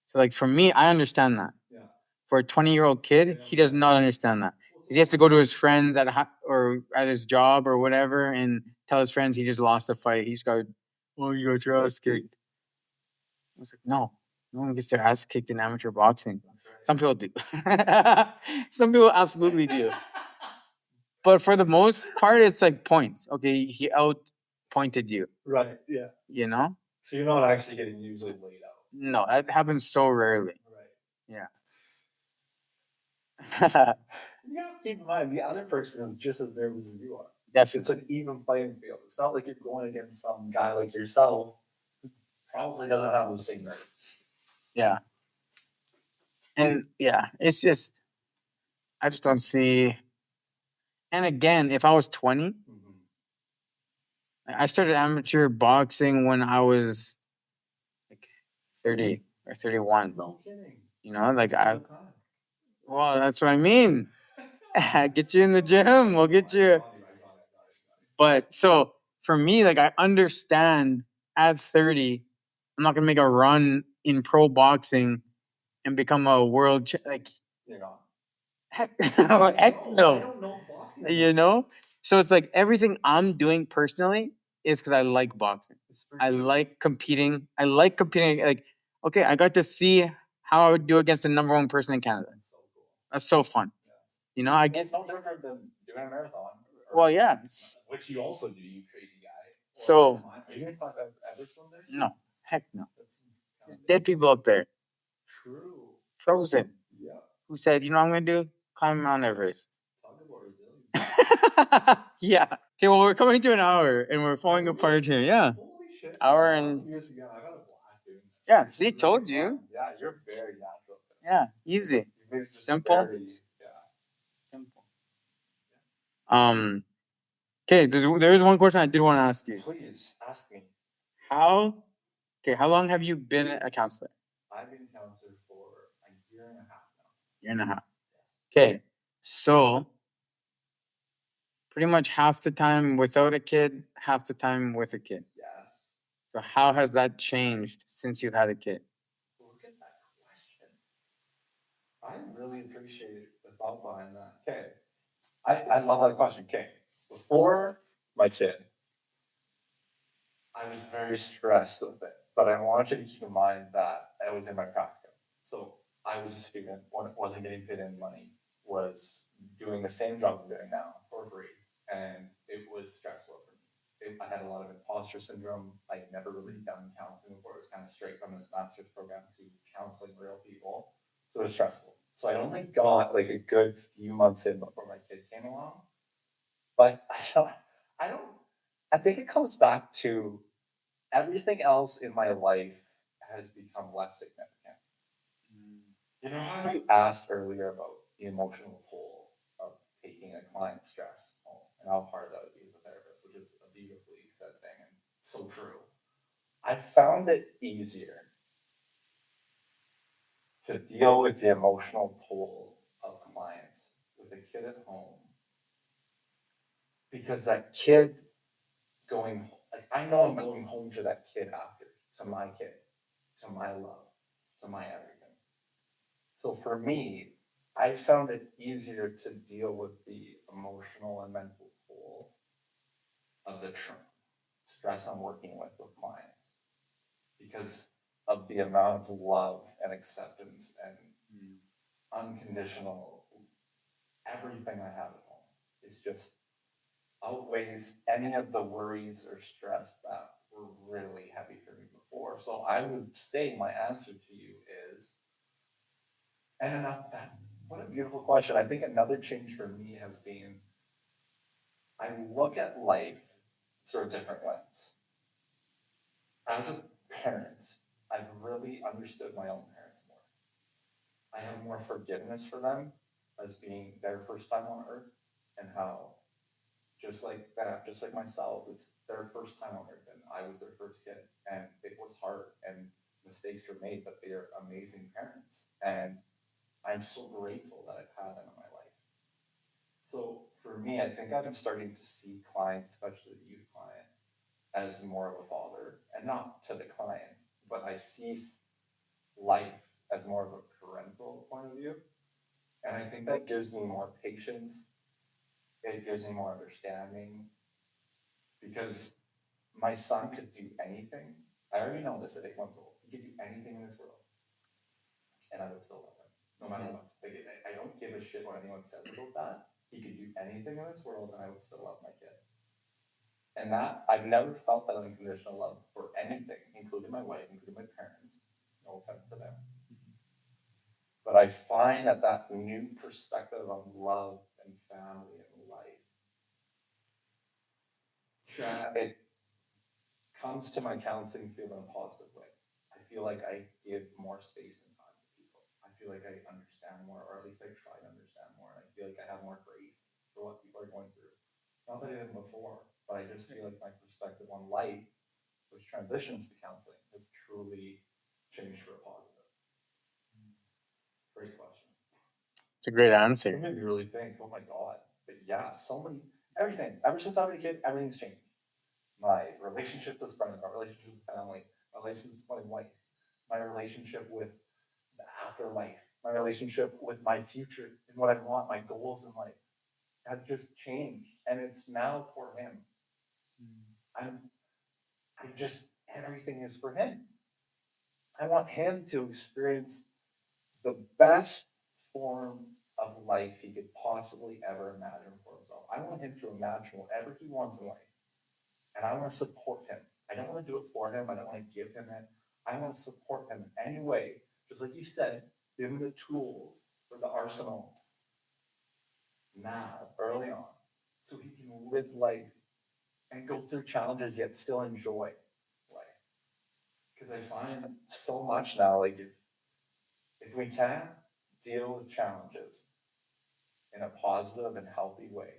So like for me, I understand that. Yeah. For a 20-year-old kid, he does not understand that. He has to go to his friends or at his job or whatever and tell his friends he just lost a fight. He's got, oh, you got your ass kicked. I was like, no one gets their ass kicked in amateur boxing. Some people do. Some people absolutely do. But for the most part, it's like points. Okay, he out pointed you. Right. Yeah. So you're not actually getting usually laid out. No, that happens so rarely. Right. Yeah. You gotta keep in mind the other person is just as nervous as you are. Definitely. It's an even playing field. It's not like you're going against some guy like yourself who probably doesn't have the same nerves. Yeah. And yeah, it's just I just don't see. And again, if I was 20, I started amateur boxing when I was like 30 or 31. No kidding. You know, like That's a I. long time. Well, that's what I mean. Get you in the gym. We'll get you. I got it. But so for me, like I understand at 30, I'm not gonna make a run in pro boxing and become a like You're not. heck, heck No, I no. don't know boxing. You know? So it's like everything I'm doing personally is because I like boxing. It's for I you. like competing. I like competing. Like, okay, I got to see how I would do against the number one person in Canada. That's so cool. That's so fun. Yes. You know, I get. It's no different than doing a marathon. Well, yeah. Which you also do, you crazy guy. So Are you gonna climb Everest one day? no, heck no. That seems There's kind of dead people up there, true. frozen. Yeah. Who said, you know what I'm gonna do? Climb Mount Everest. Talk about resilience. Yeah. Okay, well we're coming to an hour and we're falling apart here. Yeah. Holy shit. Hour I'll have and to do this again. I've had a blast doing this. yeah. This See, is really told fun. you. Yeah, you're very natural at this. Yeah, easy, You made it just simple. very, yeah. Simple. Okay. There's one question I did want to ask you. Please ask me. How? Okay. How long have you been a counselor? I've been a counselor for a year and a half now. Year and a half. Yes. Okay. So pretty much half the time without a kid, half the time with a kid. Yes. So how has that changed since you've had a kid? Look at that question. I really appreciate the thought behind that. Okay. I love that question. Okay. Before my kid, I was very stressed with it, but I want you to keep in mind that I was in my practicum. So I was a student, wasn't getting paid any money, was doing the same job I'm doing now for free, and it was stressful for me. I had a lot of imposter syndrome. I'd never really done counseling before. It was kind of straight from this master's program to counseling real people, so it was stressful. So I only got like a good few months in before my kid came along, but I don't. I think it comes back to everything else in my life has become less significant. You know how you asked earlier about the emotional toll of taking a client's stress home and how hard that would be as a therapist, which is a beautifully said thing and so true. I found it easier to deal with the emotional toll of clients with a kid at home because that kid going, like, I know I'm going home to that kid after, to my kid, to my love, to my everything. So for me, I found it easier to deal with the emotional and mental toll of the stress I'm working with clients because of the amount of love and acceptance and unconditional everything I have at home is just outweighs any of the worries or stress that were really heavy for me before. So I would say my answer to you is, and that, what a beautiful question. I think another change for me has been I look at life through a different lens. As a parent, I've really understood my own parents more. I have more forgiveness for them as being their first time on earth and how just like that, just like myself, it's their first time on earth and I was their first kid and it was hard and mistakes were made, but they are amazing parents. And I'm so grateful that I've had them in my life. So for me, I think I've been starting to see clients, especially the youth client, as more of a father, and not to the client, but I see life as more of a parental point of view. And I think that gives me more patience. It gives me more understanding because my son could do anything. I already know this at 8 months old. He could do anything in this world, and I would still love him, no matter what. Like, I don't give a shit what anyone says about that. He could do anything in this world, and I would still love my kid. And that I've never felt that unconditional love for anything, including my wife, including my parents. No offense to them. But I find that new perspective of love and family and life, it comes to my counseling field in a positive way. I feel like I give more space and time to people. I feel like I understand more, or at least I try to understand more. And I feel like I have more grace for what people are going through. Not that I didn't before, but I just feel like my perspective on life, which transitions to counseling, has truly changed for a positive. Great question. It's a great It answer. made me really think, oh my God. But yeah, so many, everything. Ever since I was a kid, everything's changed. My relationship with friends, my relationship with family, my relationship with my wife, my relationship with the afterlife, my relationship with my future and what I want, my goals in life have just changed. And it's now for him. I'm I just everything is for him. I want him to experience the best form of life he could possibly ever imagine for himself. I want him to imagine whatever he wants in life. And I want to support him. I don't want to do it for him. I don't want to give him it. I want to support him in any way. Just like you said, give him the tools for the arsenal now, early on, so he can live life and go through challenges yet still enjoy life. Because I find so much now, like if we can deal with challenges in a positive and healthy way,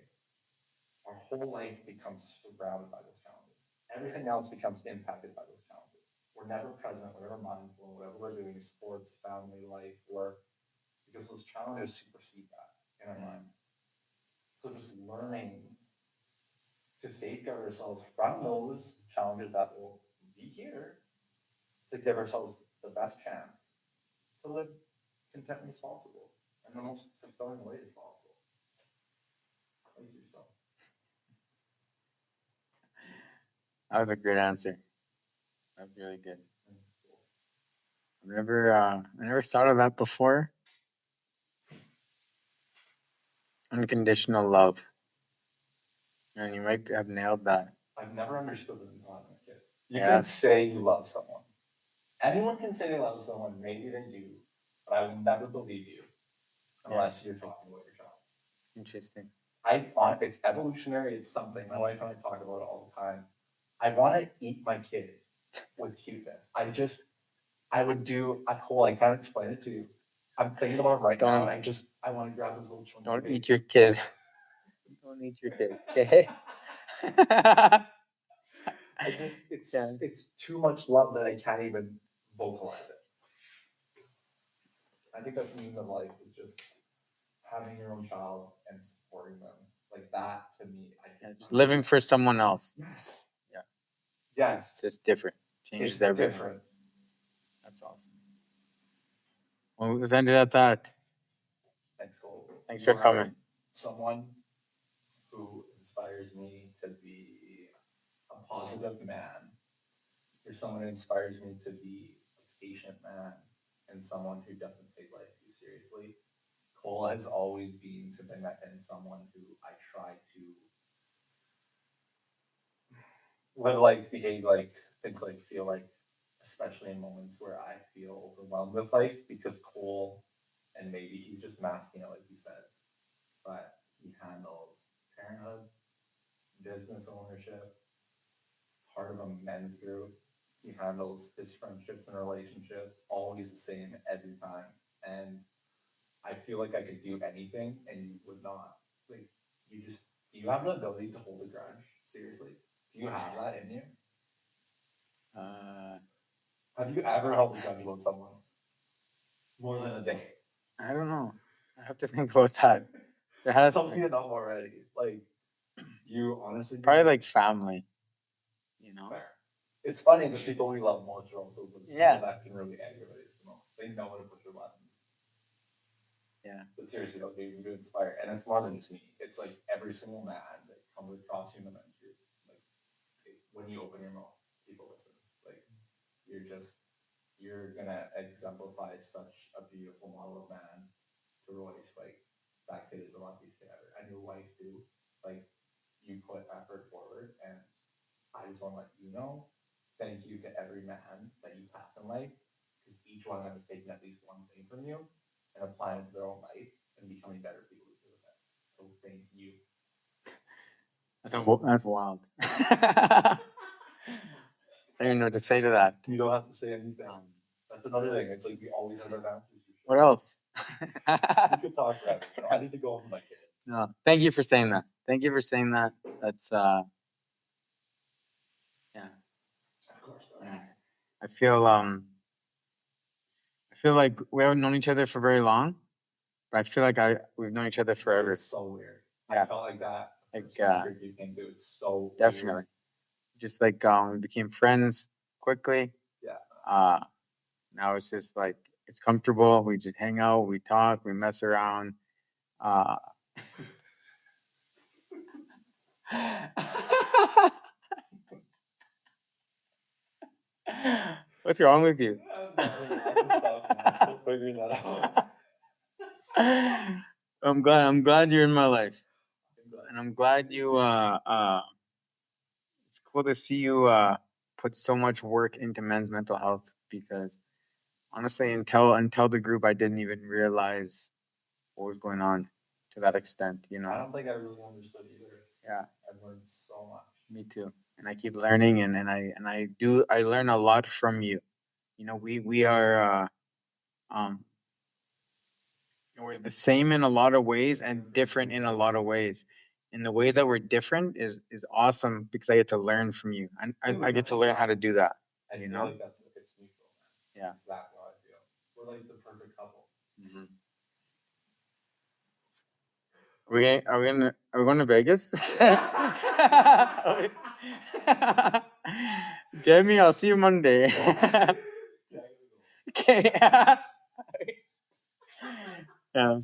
our whole life becomes surrounded by those challenges. Everything else becomes impacted by those challenges. We're never present, we're never mindful, whatever we're doing, sports, family, life, work, because those challenges supersede that in our minds. So just learning to safeguard ourselves from those challenges that will be here to give ourselves the best chance to live contently as possible and the most fulfilling way as possible. Thank you, so. That was a great answer. That's really good. I never thought of that before. Unconditional love, and you might have nailed that. I've never understood it until I'm a kid. You Yeah. can say you love someone. Anyone can say they love someone, maybe they do, but I will never believe you unless you're talking about your child. Interesting. It's evolutionary, it's something. My wife and I talk about it all the time. I want to eat my kid with cuteness. I would do a whole, I can't explain it to you. I'm thinking about it right now, and I want to grab this little chunk. Don't eat your kid. Don't eat your kid, okay? It's too much love that I can't even vocalize it. I think that's the meaning of life, is just having your own child and supporting them. Like that to me, just living for someone else. Yes. Yeah. Yes. It's just different. Changes everything. Different. That's awesome. Well, we've ended at that. Thanks, Cole. Thanks for coming. Someone who inspires me to be a positive man. You're someone who inspires me to be a patient man and someone who doesn't take life too seriously. Cole has always been something that and someone who I try to live like, behave like, think like, feel like, especially in moments where I feel overwhelmed with life, because Cole, and maybe he's just masking it like he says, but he handles parenthood, business ownership, part of a men's group. He handles his friendships and relationships always the same every time. And I feel like I could do anything and you would not. Like, do you have the ability to hold a grudge? Seriously? Do you have that in you? Have you ever held a grudge about someone? More than a day? I don't know. I have to think about that. There has to be enough already. Like, you honestly probably like family. You know? Fair. It's funny, the people we love most are also the people that can really aggravate us the most. They know how to push your buttons. Yeah. But seriously, though, they do inspire. And it's more than just me. It's like every single man that comes across you in the men's group. Like, when you open your mouth, people listen. Like, you're gonna exemplify such a beautiful model of man to Royce. Like, that kid is the luckiest kid ever. And your wife, too. Like, you put effort forward, and I just want to let you know, thank you to every man that you pass in life, because each one of them has taken at least one thing from you and applying it to their own life and becoming better people because of it. So thank you. That's wild. I don't even know what to say to that. You don't have to say anything. That's another thing. It's like we always have our answers. What else? You could talk forever. I need to go home with my kid. No, thank you for saying that. Thank you for saying that. That's I feel like we haven't known each other for very long, but I feel like we've known each other forever. It's so weird. Yeah. I felt like that the Like, first concert you came to. It's so definitely. weird. Just like we became friends quickly. Yeah. Now it's just like it's comfortable. We just hang out, we talk, we mess around. Uh, What's wrong with you? I'm still figuring that out. I'm glad you're in my life, and I'm glad you. It's cool to see you put so much work into men's mental health because honestly, until the group, I didn't even realize what was going on to that extent. You know. I don't think I really understood either. Yeah. I've learned so much. Me too. And I keep learning I learn a lot from you. You know, we are um we're the same in a lot of ways and different in a lot of ways. And the ways that we're different is awesome because I get to learn from you. I get to learn how to do that. I You feel know? like it's mutual, man. Yeah. That's exactly how I feel. We're like the perfect couple. Mm-hmm. Are we going to Vegas? Get me, I'll see you Monday. Okay. Yeah.